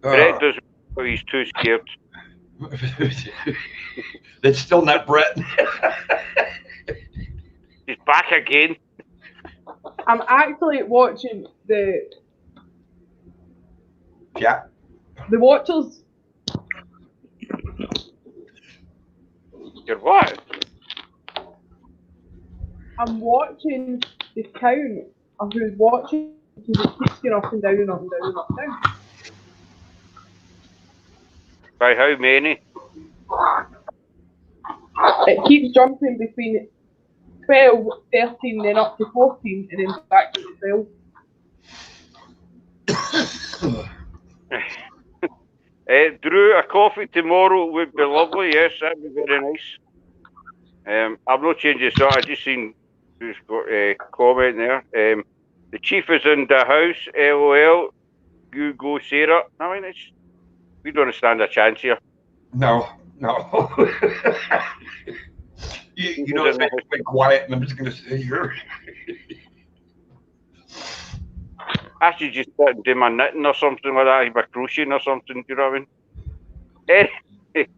Brett doesn't, but he's too scared. That's still not Brett. He's back again. I'm actually watching the Watchers. You're what? I'm watching the count of who's watching because it keeps going up and down and up and down and up and down. By how many? It keeps jumping between 12, 13, then up to 14, and then back to 12. Drew, a coffee tomorrow would be lovely. Yes, that'd be very nice. I've not changed the start. I just seen who's got a comment there. The chief is in the house. LOL. You go, Sarah. I mean, we don't stand a chance here. No. you know, it's been quiet, and I'm just going to sit here. I should just sit and do my knitting or something like that, my crocheting or something. Do you know what I mean? Anyway,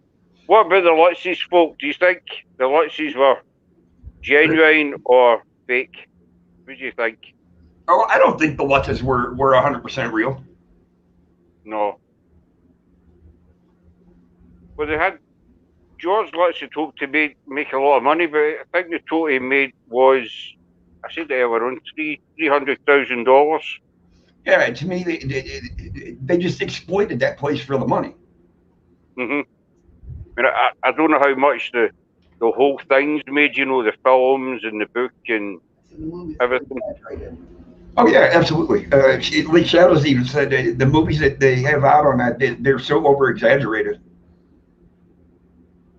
what about the Lutzes folk? Do you think the Lutzes were genuine or fake? What do you think? Oh, I don't think the Lutzes were 100% real. No. Well, they had George Lutz had hoped to make a lot of money, but I think the total he made was, I said they were on $300,000. Yeah, to me, they just exploited that place for the money. I mean, I don't know how much the whole thing's made, you know, the films and the book and everything. Oh, yeah, absolutely. Lee Shadows even said the movies that they have out on that, they're so over-exaggerated.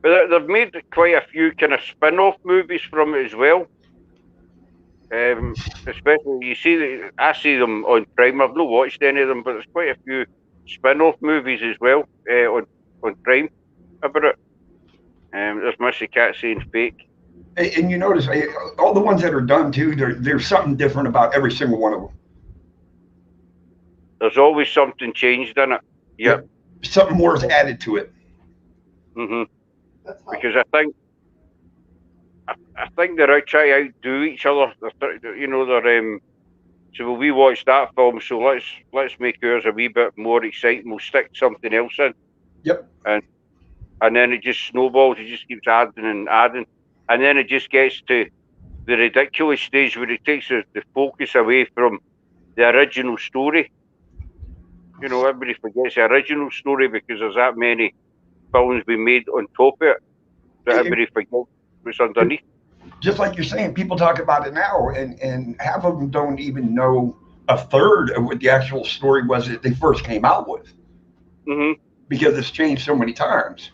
But they've made quite a few kind of spin-off movies from it as well. Especially, you see, I see them on Prime. I've not watched any of them, but there's quite a few spin-off movies as well on Prime about it. There's Missy Cat saying fake. And you notice all the ones that are done too, there's something different about every single one of them. There's always something changed in it. Yep. Yeah. Something more is added to it. Because I think they're out trying to outdo each other. You know, they're so we watched that film, so let's make ours a wee bit more exciting. We'll stick something else in. Yep. And then it just snowballs. It just keeps adding and adding, and then it just gets to the ridiculous stage where it takes the focus away from the original story. You know, everybody forgets the original story because there's that many films being made on top of it that everybody forgets what's underneath. Just like you're saying, people talk about it now, and half of them don't even know a third of what the actual story was that they first came out with. Because it's changed so many times.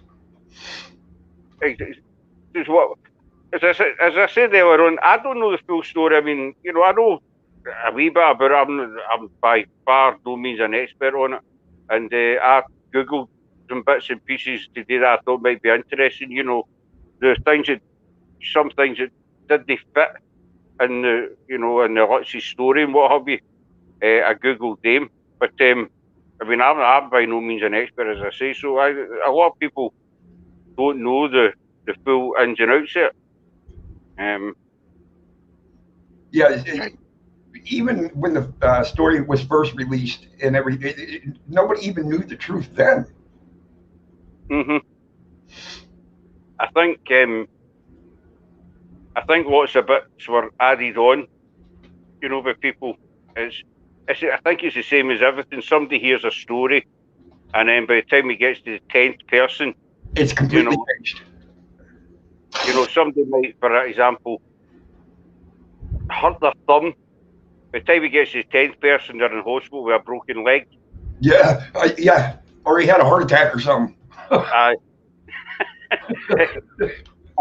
As I said earlier on, I don't know the full story. I mean, you know, I know a wee bit about it. I'm by far no means an expert on it. And I Googled some bits and pieces today that I thought might be interesting. You know, some things that did they fit in the, you know, in the Lutz's story and what have you. I Googled them. But I mean, I'm by no means an expert, as I say. So a lot of people don't know the full ins and outs of it. Even when the story was first released and everything, nobody even knew the truth then. I think lots of bits were added on, you know, by people. I think it's the same as everything. Somebody hears a story, and then by the time he gets to the 10th person, it's completely changed. You know, somebody might, for example, hurt their thumb. By the time he gets to the 10th person, they're in hospital with a broken leg. Yeah, or he had a heart attack or something. And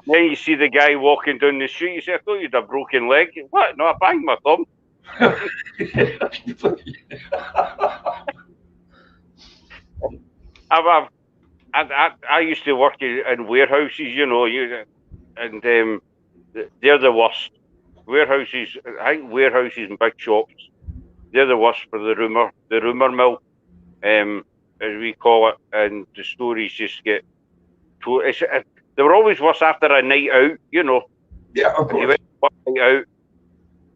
then you see the guy walking down the street. You say, "I thought you had a broken leg." What? No, I banged my thumb. I used to work in warehouses, you know, and they're the worst. warehouses. I think warehouses and big shops. They're the worst for the rumor mill, as we call it, and the stories just get. They were always worse after a night out, you know. Yeah, of If you course. went one night out,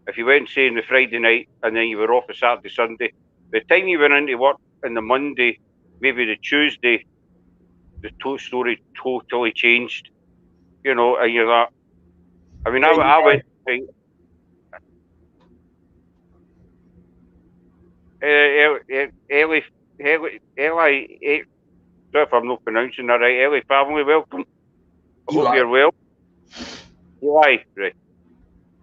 if you went, say, on the Friday night, and then you were off the Saturday, Sunday, by the time you went into work on the Monday, maybe the Tuesday, the story totally changed, you know, and you're like, I mean, Yeah, you're I went, right. Eli, sorry if I'm not pronouncing that right, Eli family, welcome. I hope Eli. you're well. Eli, right.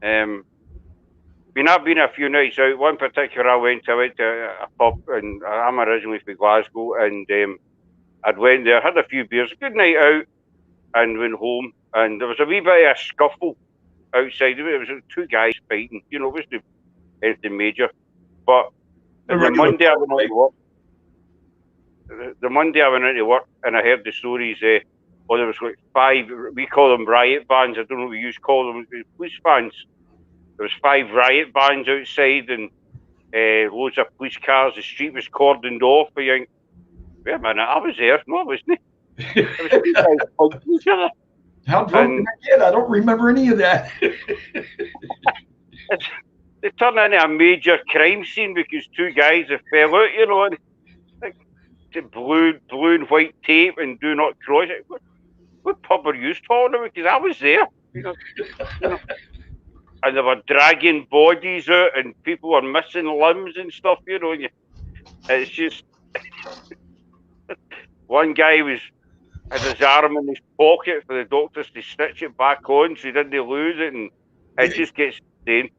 I've been a few nights out. One particular I went to a pub, and I'm originally from Glasgow, and I'd went there, had a few beers, a good night out, and went home. And there was a wee bit of a scuffle outside. It was two guys fighting. You know, it wasn't anything major. But A the regular Monday I went fight. into work. The Monday I went into work, and I heard the stories. Well, there was like 5. We call them riot bands. I don't know what you call them. Police bands. There was 5 riot bands outside, and loads of police cars. The street was cordoned off. I think, wait a minute, I was there. No, I wasn't. There was 2 guys punching each other. How drunk did I get? I don't remember any of that. They turned into a major crime scene because 2 guys have fell out, you know, and like, blue and white tape and do not cross. What pub are you talking about? Because I was there, you know. And they were dragging bodies out, and people were missing limbs and stuff, you know. And it's just one guy had his arm in his pocket for the doctors to stitch it back on, so he didn't lose it, and it just gets insane.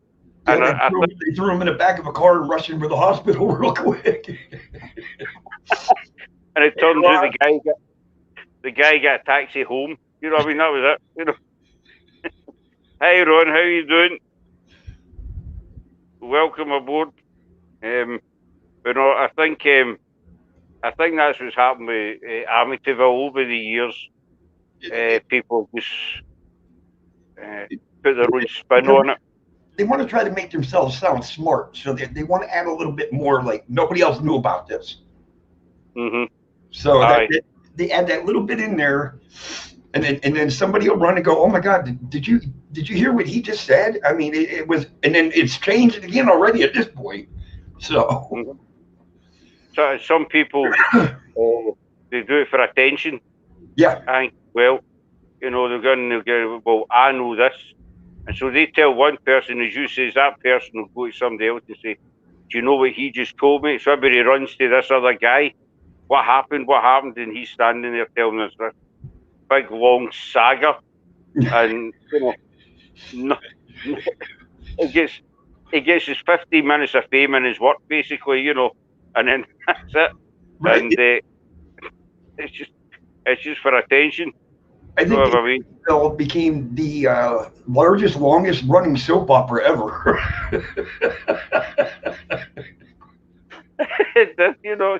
Yeah, And they threw him in the back of a car and rushed him to the hospital real quick. And it turns out the guy got a taxi home. You know what I mean? That was it. You know. Hey Ron, how you doing? Welcome aboard. You know, I think that's what's happened with Amityville over the years. People just put their own spin on it. They want to try to make themselves sound smart, so they want to add a little bit more, like nobody else knew about this. Mm-hmm. So they add that little bit in there, and then somebody will run and go, "Oh my God, did you hear what he just said?" I mean, it was, and then it's changed again already at this point. So, so some people they do it for attention. Yeah. I think, well, you know, they'll go, well, I know this. And so they tell one person, as you say, that person will go to somebody else and say, do you know what he just told me? So everybody runs to this other guy. What happened? And he's standing there telling us this big, long saga. And, you know, he gets his 15 minutes of fame in his work, basically, you know, and then that's it. Right. And it's just for attention. I think Amityville became the largest, longest running soap opera ever. You know,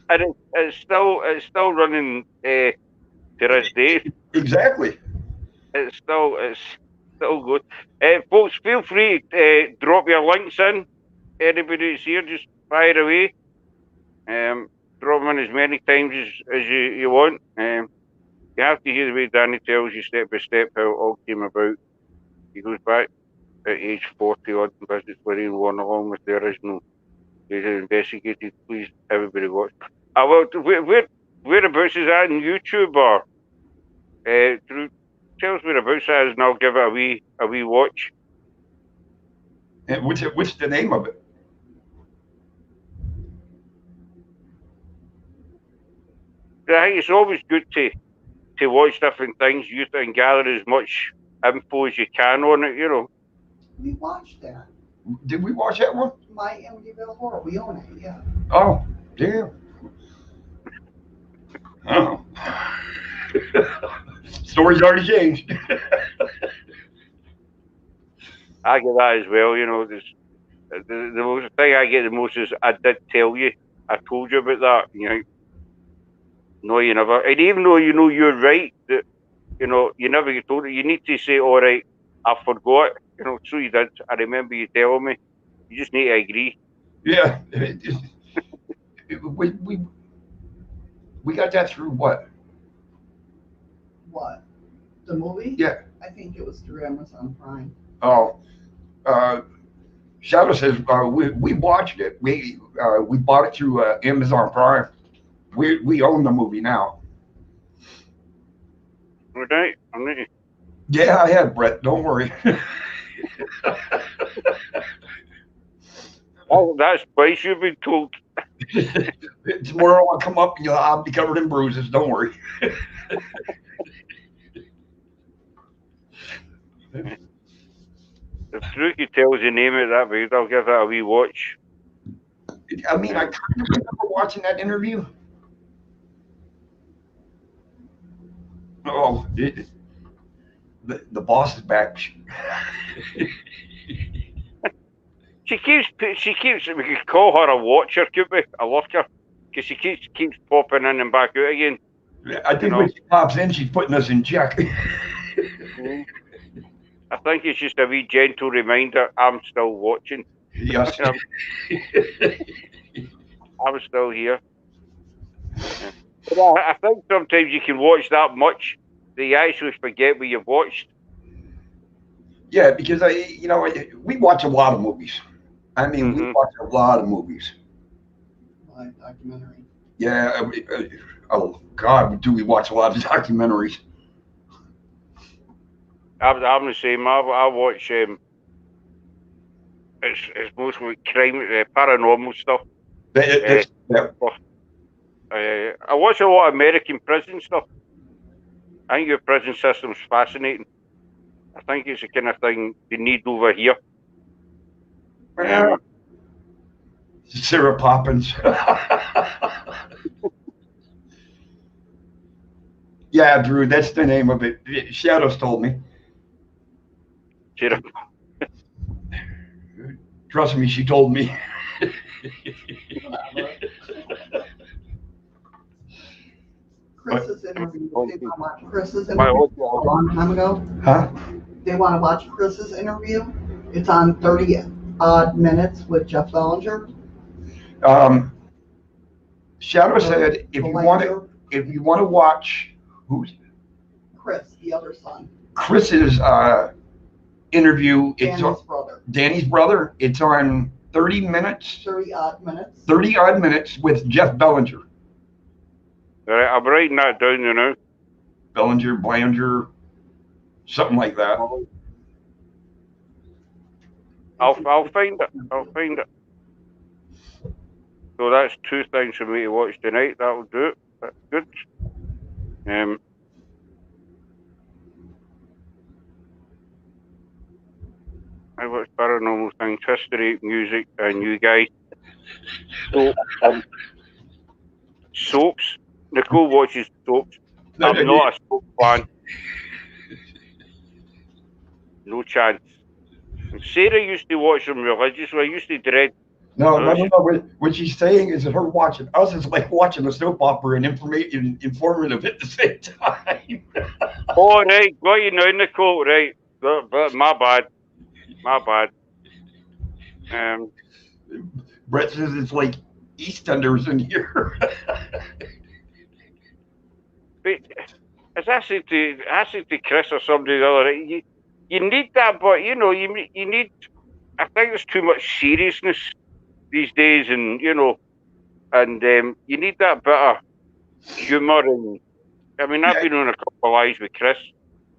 and it's still running to this day. Exactly. It's still good. Folks, feel free to drop your links in. Anybody that's here, just fire away. Drop them in as many times as you want. You have to hear the way Danny tells you step by step how it all came about. He goes back at age 40 odd and visits Lorraine Warren along with the original investigated. Please, everybody watch. Well, whereabouts is that on YouTube or tell us whereabouts that is, and I'll give it a wee watch. And what's the name of it? I think it's always good to watch different things, use it and gather as much info as you can on it, you know. We watched that. Did we watch that one? My Amityville Horror. We own it, yeah. Oh, damn. Oh. Story's already changed. I get that as well, you know. The thing I get the most is I did tell you, I told you about that, you know. No, you never. And even though you know you're right, that you know you never get told it, you need to say, "All right, I forgot." You know, so you did. I remember you telling me. You just need to agree. Yeah. We, we, we got that through what? What? The movie? Yeah. I think it was through Amazon Prime. Oh, Shadow says we watched it. We bought it through Amazon Prime. We own the movie now. Right? I'm not. Yeah, I have, Brett. Don't worry. Oh, that's twice you've been told. Tomorrow I'll come up and I'll be covered in bruises. Don't worry. If Druki tells the name of that video, I'll give that a wee watch. I mean, I kind of remember watching that interview. Oh, the boss is back. She keeps. We could call her a watcher, could we? A lurker, because she keeps popping in and back out again. I think when she pops in, she's putting us in check. I think it's just a wee gentle reminder. I'm still watching. Yes. I'm still here. Yeah. But I think sometimes you can watch that much that you actually forget what you've watched. Yeah, because we watch a lot of movies. I mean, we watch a lot of movies. Like documentary. Yeah. Oh God, do we watch a lot of documentaries? I'm the same. I watch. It's mostly crime, paranormal stuff. Yeah. I watch a lot of American prison stuff. I think your prison system's fascinating. I think it's the kind of thing they need over here. Sarah Poppins. Yeah, Drew, that's the name of it. Shadows told me. Trust me, she told me. Chris's interview. They want to watch Chris's interview a long time ago. Huh? They want to watch Chris's interview. It's on 30 odd minutes with Jeff Bellinger. Shadow said if you want to watch who's Chris, the other son. Chris's interview, Danny's brother. It's on 30 minutes. 30 odd minutes. 30 odd minutes with Jeff Bellinger. All right, I'm writing that down, you know. Bellinger, something like that. I'll find it. So that's two things for me to watch tonight. That'll do it. That's good. I watch paranormal things, history, music, and you guys. So, soaps. Nicole watches soaps. I'm not a soap fan. No chance. And Sarah used to watch them religiously. I used to dread. No. What she's saying is that her watching us is like watching a soap opera and informative at the same time. Oh, right. Got you now, Nicole. Right. But my bad. Brett says it's like EastEnders in here. But as I said to Chris or somebody the other day, you need that, but you need. I think there's too much seriousness these days, and you need that bit of humour. And I mean, I've been on a couple of lives with Chris,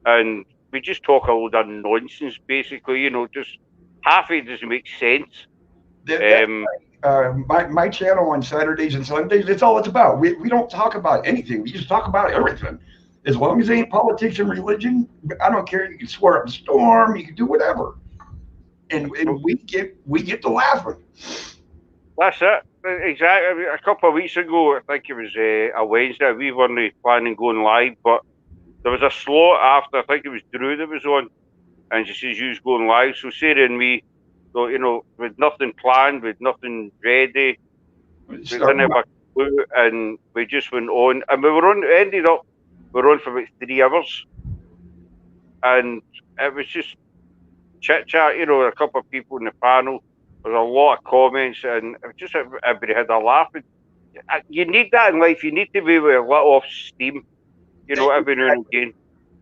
and we just talk a load of nonsense, basically. Just half of it doesn't make sense. My channel on Saturdays and Sundays, it's all it's about. We don't talk about anything. We just talk about everything. As long as it ain't politics and religion, I don't care. You can swear up a storm. You can do whatever. And we get to laughing. That's it. Exactly. A couple of weeks ago, I think it was a Wednesday, we weren't planning going live, but there was a slot after, I think it was Drew that was on, and she says, "You's going live." So Sarah and me, so, with nothing planned, with nothing ready, we didn't have a clue, and we just went on. And we were on for about 3 hours. And it was just chit chat, you know, a couple of people in the panel. There was a lot of comments, and it was just everybody had a laugh. You need that in life. You need to be able to let off steam, you know, every now and again.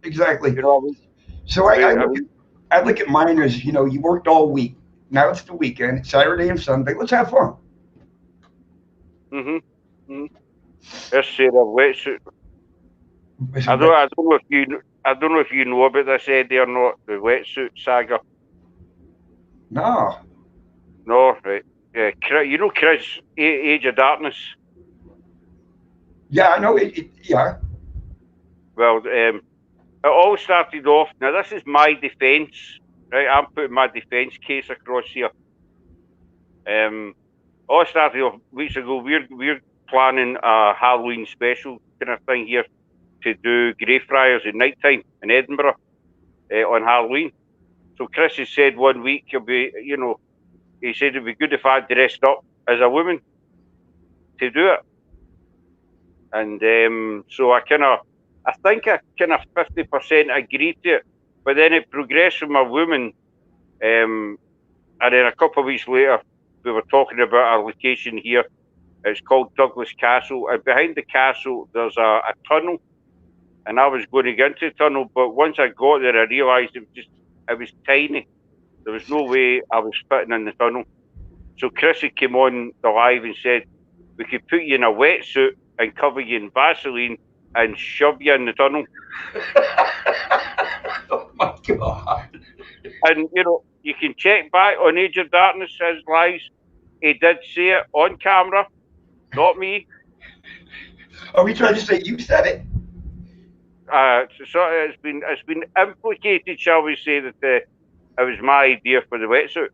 Exactly. You know what I mean? So I look at mine as, you know, you worked all week. Now it's the weekend, Saturday and Sunday. Let's have fun. Let's say the wetsuit. I don't know if you know about this, Eddie, or not. The wetsuit saga. No. No, right? Yeah, you know Chris, Age of Darkness. Yeah, I know it. Yeah. Well, it all started off. Now, this is my defence, right? I'm putting my defence case across here. All started off weeks ago. We're planning a Halloween special kind of thing here to do Greyfriars at night time in Edinburgh on Halloween. So Chris has said 1 week he'll be, you know, he said it'd be good if I dressed up as a woman to do it. And so I think I kind of 50% agreed to it, but then it progressed from a woman, and then a couple of weeks later, we were talking about our location here. It's called Douglas Castle, and behind the castle, there's a tunnel, and I was going to get into the tunnel, but once I got there, I realised it was tiny. There was no way I was fitting in the tunnel. So Chrissy came on the live and said, we could put you in a wetsuit and cover you in Vaseline and shove you in the tunnel. Oh my God. And, you know, you can check back on Age of Darkness, his lives. He did say it on camera, not me. Are we trying to say you said it? So it's been implicated, shall we say, that it was my idea for the wetsuit.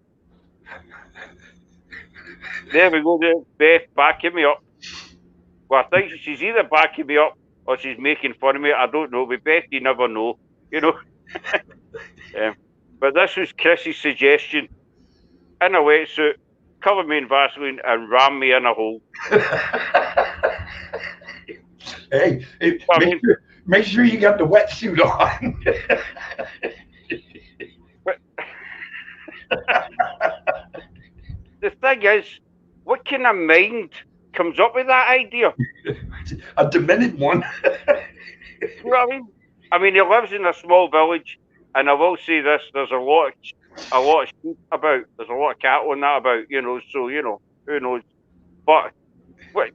There we go, there. Beth backing me up. Well, I think she's either backing me up or she's making fun of me. I don't know. With Beth, you never know, you know. But this was Chris's suggestion. In a wetsuit, cover me in Vaseline and ram me in a hole. Hey, make sure you got the wetsuit on. The thing is, what kind of mind comes up with that idea? A demented one. You know what I mean? I mean, he lives in a small village, and I will say this: there's a lot of sheep about. There's a lot of cattle on that about. You know, so you know, who knows? But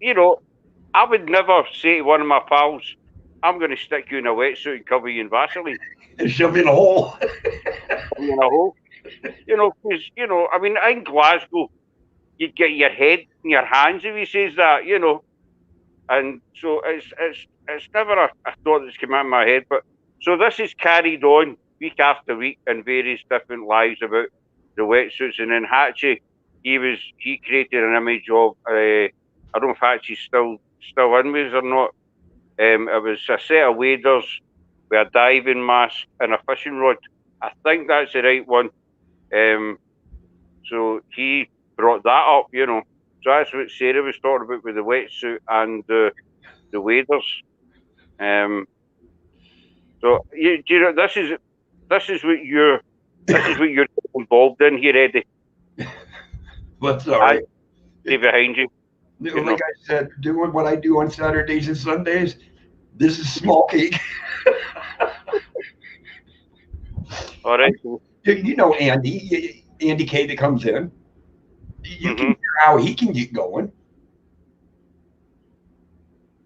you know, I would never say to one of my pals, "I'm going to stick you in a wetsuit and cover you in Vaseline." And shove you in a hole. In a hole. You know, because you know, I mean, in Glasgow, you'd get your head in your hands if he says that, you know. And so it's never a thought that's come out of my head. But so this is carried on week after week in various different lives about the wetsuits. And then Hatchie, he created an image of I don't know if Hatchie's still in with us or not. It was a set of waders with a diving mask and a fishing rod. I think that's the right one. So he brought that up, you know. So that's what Sarah was talking about with the wetsuit and the waders. So you know, this is what you're involved in here, Eddie. That's all right. Stay behind you. Like I said, doing what I do on Saturdays and Sundays, this is small cake. All right. You know Andy K that comes in. You can hear how he can get going.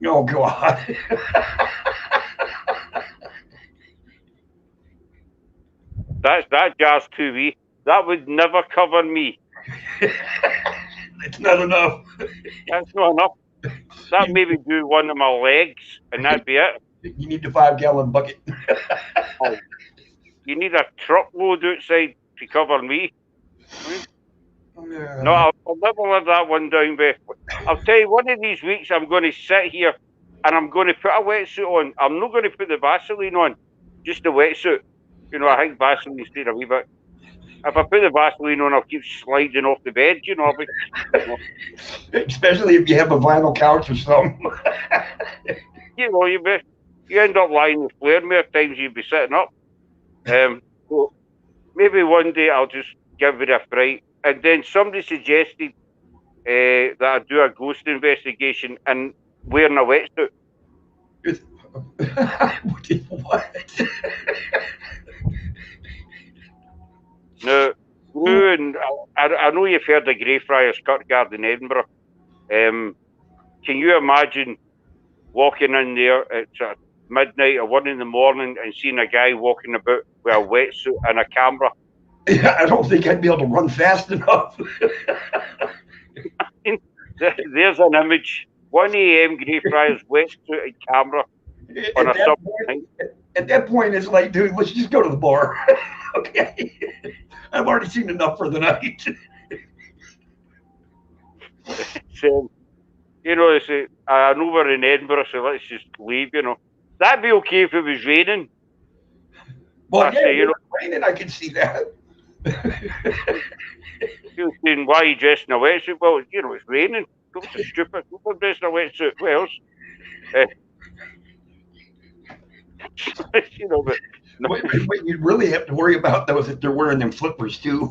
Oh God. That jazz TV. That would never cover me. It's not enough. That's not enough. That maybe do one of my legs, and that'd be it. You need the 5-gallon bucket. Oh, you need a truckload outside to cover me. No, I'll never let that one down, Beth. I'll tell you, one of these weeks I'm going to sit here and I'm going to put a wetsuit on. I'm not going to put the Vaseline on, just the wetsuit. You know, I think Vaseline's stayed a wee bit. If I put the Vaseline on, I'll keep sliding off the bed, you know. Especially if you have a vinyl couch or something. You know, you end up lying with flare more times you'd be sitting up. So maybe one day I'll just give it a fright. And then somebody suggested that I do a ghost investigation and wearing a wetsuit. What? Now, you and I know you've heard of Greyfriars Kirkyard in Edinburgh. Can you imagine walking in there at sort of midnight or 1 in the morning and seeing a guy walking about with a wetsuit and a camera? I don't think I'd be able to run fast enough. There's an image. 1 a.m. Greyfriars wetsuit and camera on a summer night. At that point, it's like, dude, let's just go to the bar. Okay. I've already seen enough for the night. So, I know we're in Edinburgh, so let's just leave, That'd be okay if it was raining. Well, yeah, if it was raining, I can see that. You're saying, why are you dressed in a wetsuit? Well, it's raining. Don't be stupid. Don't dress in a wetsuit. What else? But no. What you really have to worry about, though, is that they're wearing them flippers, too.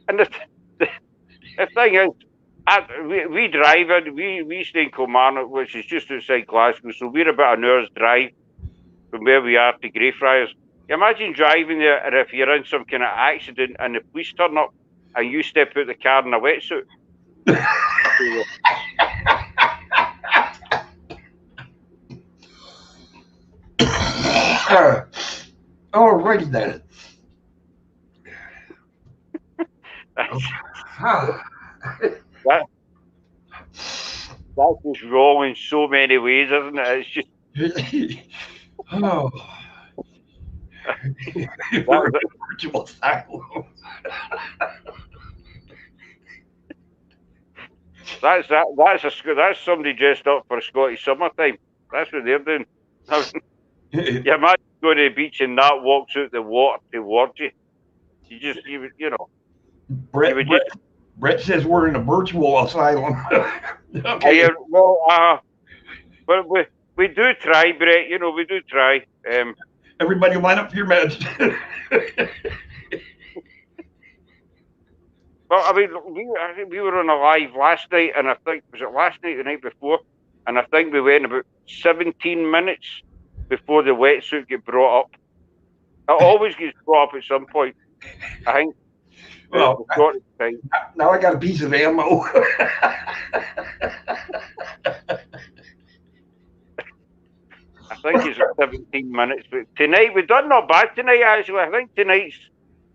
And the thing is, we drive in, we stay in Kilmarnock, which is just outside Glasgow, so we're about an hour's drive from where we are to Greyfriars. Imagine driving there, and if you're in some kind of accident and the police turn up and you step out the car in a wetsuit. Alrighty then. That's just wrong in so many ways, isn't it? It's just virtual asylum. That's somebody dressed up for Scottish summertime. That's what they're doing. You imagine going to the beach and that walks out the water towards you. Brett says we're in a virtual asylum. Okay. But we do try, Brett. We do try. Everybody line up for your meds. Well, I mean, I think we were on a live last night, and I think, was it last night or the night before? And I think we went about 17 minutes before the wetsuit get brought up. It always gets brought up at some point. I think. Well, now I got a piece of ammo. I think it's 17 minutes. But tonight, we've done not bad tonight, actually. I think tonight's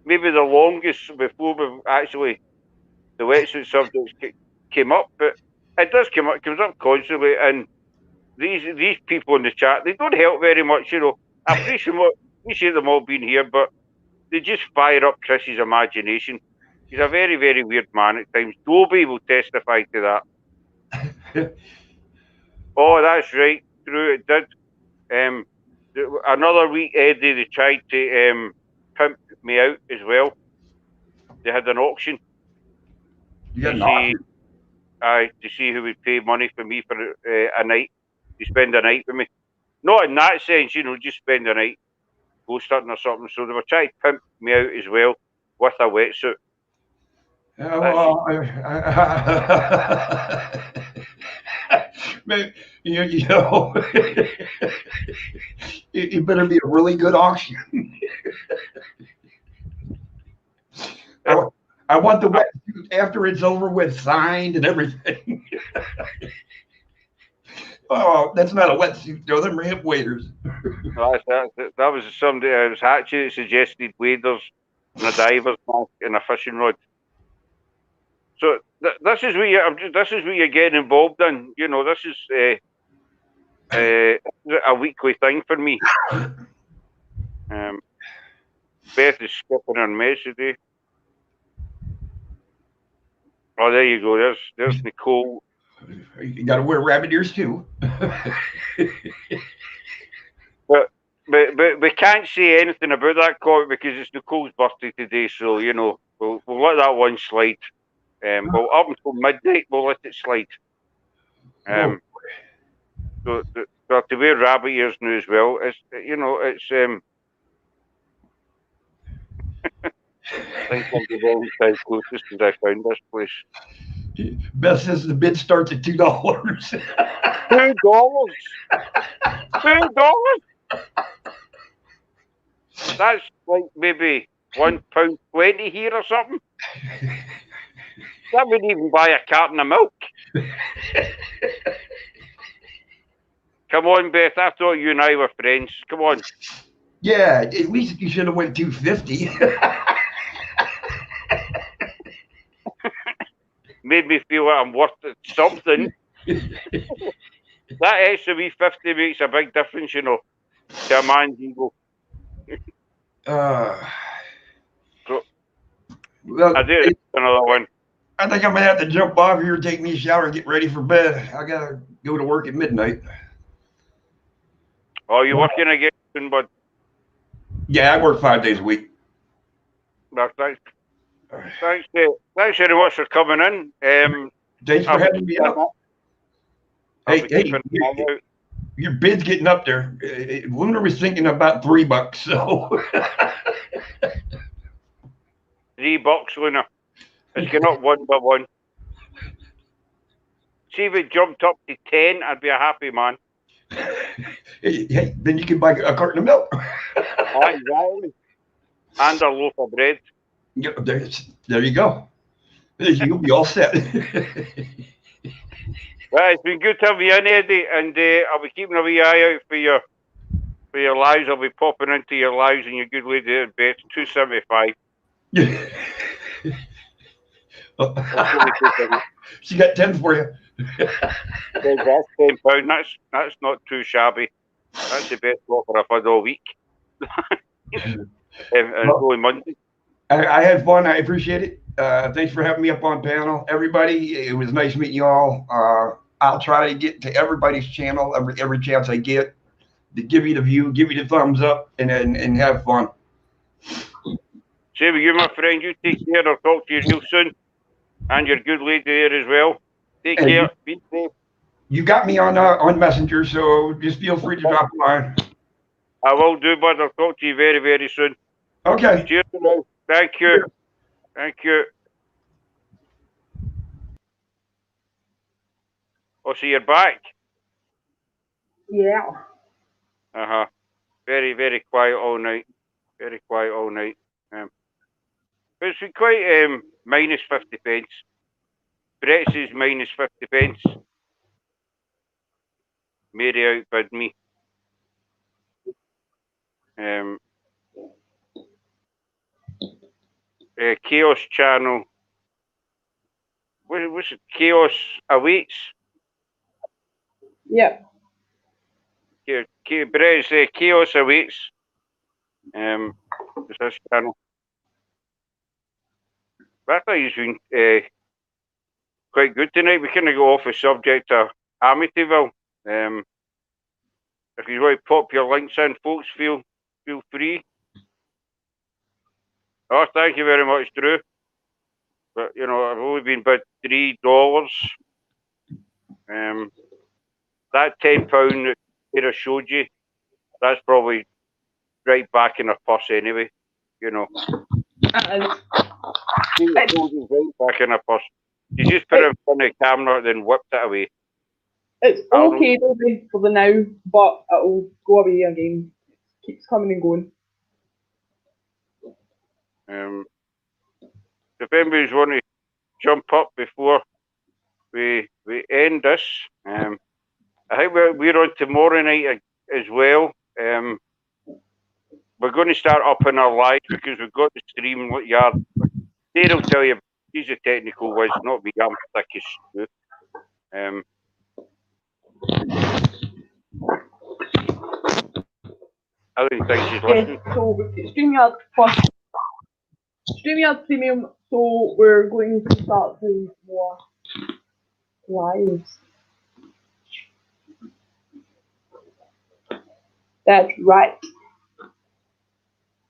maybe the longest before we've actually, the wetsuit subjects came up. But it does come up, it comes up constantly. And these people in the chat, they don't help very much, I appreciate them all being here, but they just fire up Chris's imagination. He's a very, very weird man at times. Dobie will testify to that. Oh, that's right. True, it did. Another week, Eddie, they tried to pimp me out as well. They had an auction. To see who would pay money for me for a night, to spend a night with me. Not in that sense, just spend a night, go starting or something. So they were trying to pimp me out as well with a wetsuit. It better be a really good auction. I want the wetsuit after it's over with, signed and everything. Oh, that's not a wetsuit, though. Them hip waders. That was somebody. It was Hatchie that suggested waders and a diver's mask and a fishing rod. So this is what you're getting involved in. This is a weekly thing for me. Beth is skipping her mess today. Oh, there you go. There's Nicole. You got to wear rabbit ears too. but we can't say anything about that comment because it's Nicole's birthday today. So we'll let that one slide. Well, up until midnight, we'll let it slide. But So to wear rabbit ears now as well, it's I think I'm the wrong time closest since I found this place. Best says the bid starts at $2. $2. $2. That's like maybe £1.20 here or something. That wouldn't even buy a carton of milk. Come on, Beth. I thought you and I were friends. Come on. Yeah, at least you should have went 250. Made me feel like I'm worth something. That extra wee 50 makes a big difference, you know, to a man's ego. So, Well, I do another one. I think I'm gonna have to jump off here, take me a shower, and get ready for bed. I gotta go to work at midnight. Oh, you working again soon, bud? Yeah, I work 5 days a week. No, thanks very much for coming in. Thanks for having me up. Hey, your bid's getting up there. Lunar was thinking about $3, so. $3, Luna. It's going up one by one. See if it jumped up to 10, I'd be a happy man. Hey, then you can buy a carton of milk. Oh, exactly. And a loaf of bread. Yeah, there you go. You'll be all set. Well, it's been good to have you in, Eddie, and I'll be keeping a wee eye out for your lives. I'll be popping into your lives and your good lady at bed. $2.75. She got 10 for you. That's £10. That's not too shabby. That's the best offer I've had all week. And only Monday. I had fun. I appreciate it. Thanks for having me up on panel, everybody. It was nice meeting you all. I'll try to get to everybody's channel every chance I get to give you the view, give you the thumbs up, and have fun. Same with you, my friend. You take care. I'll talk to you real soon, and your good lady there as well. Take care. Be safe. You got me on Messenger, so just feel free to drop a line. I will do, bud. I'll talk to you very, very soon. Okay. Cheers. Thank you. Cheers. Thank you. Oh, so you're back? Yeah. Uh-huh. Very, very quiet all night. Very quiet all night. It's been quite minus 50 pence. Brett's is minus 50 pence. Mary outbid me. Chaos channel. What's it? Chaos awaits. Yep. Brett's chaos awaits. It's this channel. But I thought he's been quite good tonight. We kind of go off the subject of Amityville. If you want to pop your links in, folks, feel free. Oh, thank you very much, Drew. But you know, I've only been bid $3. That £10 that Peter showed you, that's probably right back in her purse anyway. You know. Right back in her purse. You just put it in front of the camera, then whipped it away. It's okay, Dobby, for the now, but it'll go away again. It keeps coming and going. If anybody's want to jump up before we end this, I think we're on tomorrow night as well. We're going to start up in our live because we've got the stream. What yard? Dave will tell you. He's a technical whiz, not me. I'm thick as screw. I don't think she's listening. Yes, so we've got StreamYard Plus, StreamYard Premium, so we're going to start doing more lives. That's right.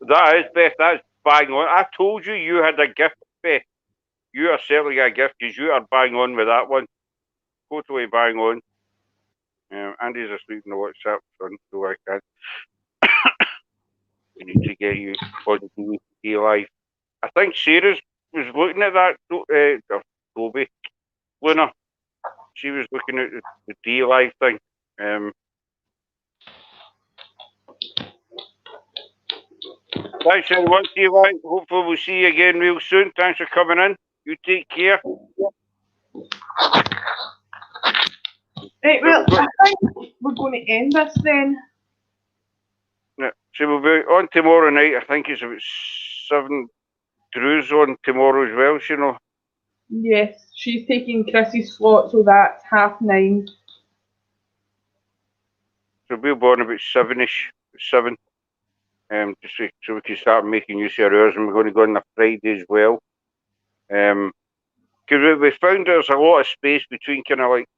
That is, Beth. That's bang on. I told you you had a gift, Beth. You are certainly a gift because you are bang on with that one. Totally bang on. Andy's asleep in the WhatsApp, so I can't. We need to get you on the D live. I think Sarah was looking at that. Toby, Luna, she was looking at the D live thing. Thanks very much, D-Live. Hopefully we'll see you again real soon. Thanks for coming in. You take care. Right, well, I think we're going to end this then. Yeah. So we'll be on tomorrow night. I think it's about 7. Drew's on tomorrow as well, you know. Yes, she's taking Chrissy's slot, so that's 9:30. So we'll be on about 7-ish, 7. Just so we can start making use of our hours, and we're going to go on a Friday as well. Because we found there's a lot of space between kind of like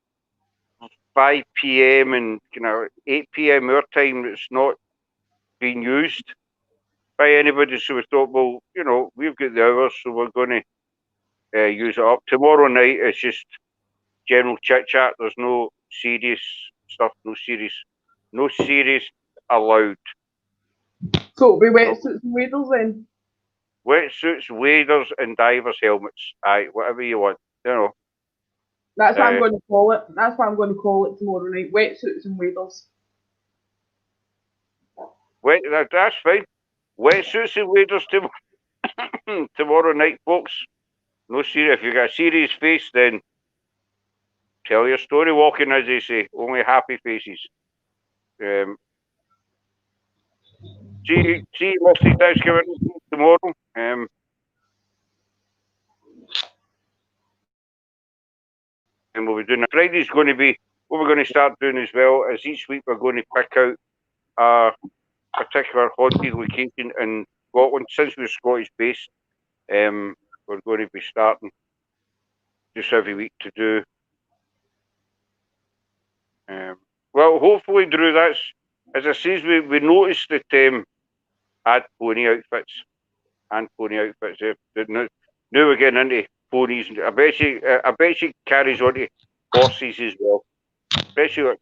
5 p.m. and kind of 8 p.m. our time that's not being used by anybody. So we thought, well, you know, we've got the hours, so we're going to use it up. Tomorrow night it's just general chit chat. There's no serious stuff, no series allowed. So it'll be wetsuits and waders then? Wetsuits, waders, and divers helmets. Aye, whatever you want, you know. That's what I'm going to call it. That's what I'm going to call it tomorrow night. Wetsuits and waders. That's fine. Wetsuits and waders tomorrow night, folks. No serious. If you got a serious face, then tell your story walking, as they say. Only happy faces. See you, Mr. Thanksgiving tomorrow. And we'll be doing Friday's going to be what we're going to start doing as well. Is each week we're going to pick out a particular haunted location in Scotland. Since we're Scottish based, we're going to be starting just every week to do. Well, hopefully, Drew, that's, as I says, we noticed that had pony outfits and pony outfits. Now we're getting into ponies. I bet she carries on to horses as well. Especially,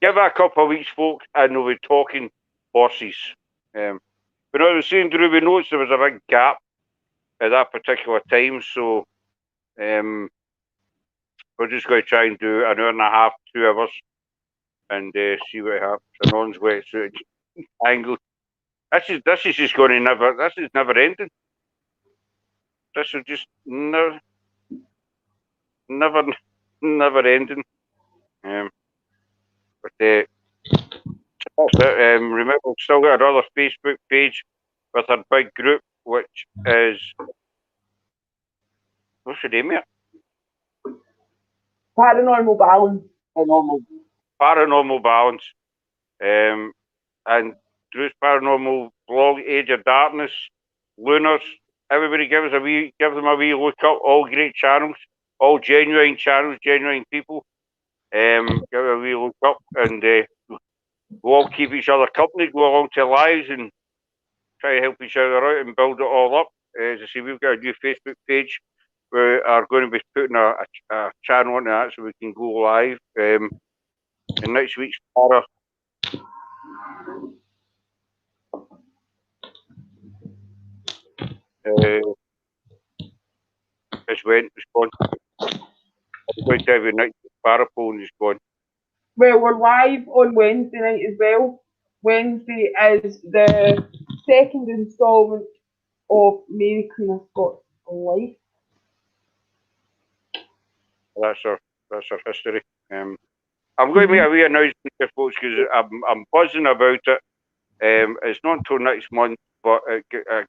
give her a couple of weeks, folks, and we'll be talking horses. But I was saying, Drew, we noticed there was a big gap at that particular time, so we're just going to try and do an hour and a half, 2 hours, and see what happens. A non's wetsuit angle. This is just going to never. This is never ending. This is just never ending. But that's it. Remember, we've still got another Facebook page with our big group, which is, what's the name of it? Paranormal Balance. Paranormal Balance. And Drew's Paranormal blog, Age of Darkness, Lunars. Everybody give them a wee look up. All great channels, all genuine channels, genuine people. Give them a wee look up, and we'll all keep each other company, go along to lives, and try to help each other out and build it all up. As I say, we've got a new Facebook page. We are going to be putting a channel on that so we can go live. And next week's para. It's gone. I'm going to tell you next Parapole is gone. Well, we're live on Wednesday night as well. Wednesday is the second instalment of Mary Queen of Scots Life. That's our history. I'm going to make a wee announcement here, folks, because I'm buzzing about it. It's not until next month, but I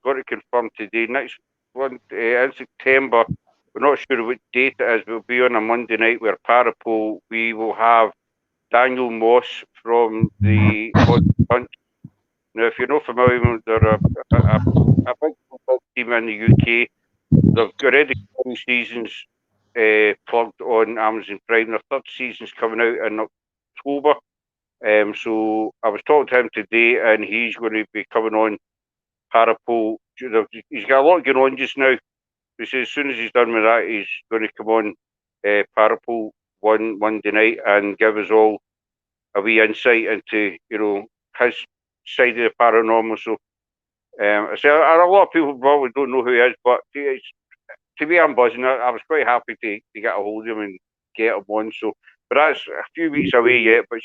got it confirmed today. Next one in September. We're not sure what date it is. We'll be on a Monday night where Parapole. We will have Daniel Moss from the Hunt. Now, if you're not familiar with them, they're a big team in the UK. They've already got 2 seasons plugged on Amazon Prime. Their 3rd season's coming out in October. So I was talking to him today, and he's going to be coming on Parapole. He's got a lot going on just now. He says as soon as he's done with that, he's going to come on Parapole one Monday night and give us all a wee insight into, you know, his side of the paranormal. So, I say a lot of people probably don't know who he is, but to me, I'm buzzing. I was quite happy to get a hold of him and get him on. So, but that's a few weeks away yet. But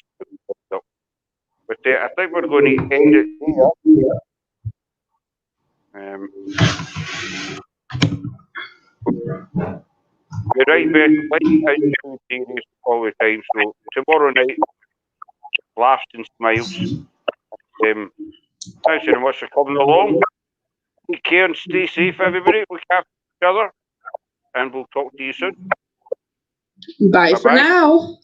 I think we're going to end it here. You're right, Beth. Like I series all the time. So tomorrow night, laughs and smiles. Thanks very much for coming along. Take care and stay safe, everybody. Look after each other, and we'll talk to you soon. Bye for Bye-bye. now.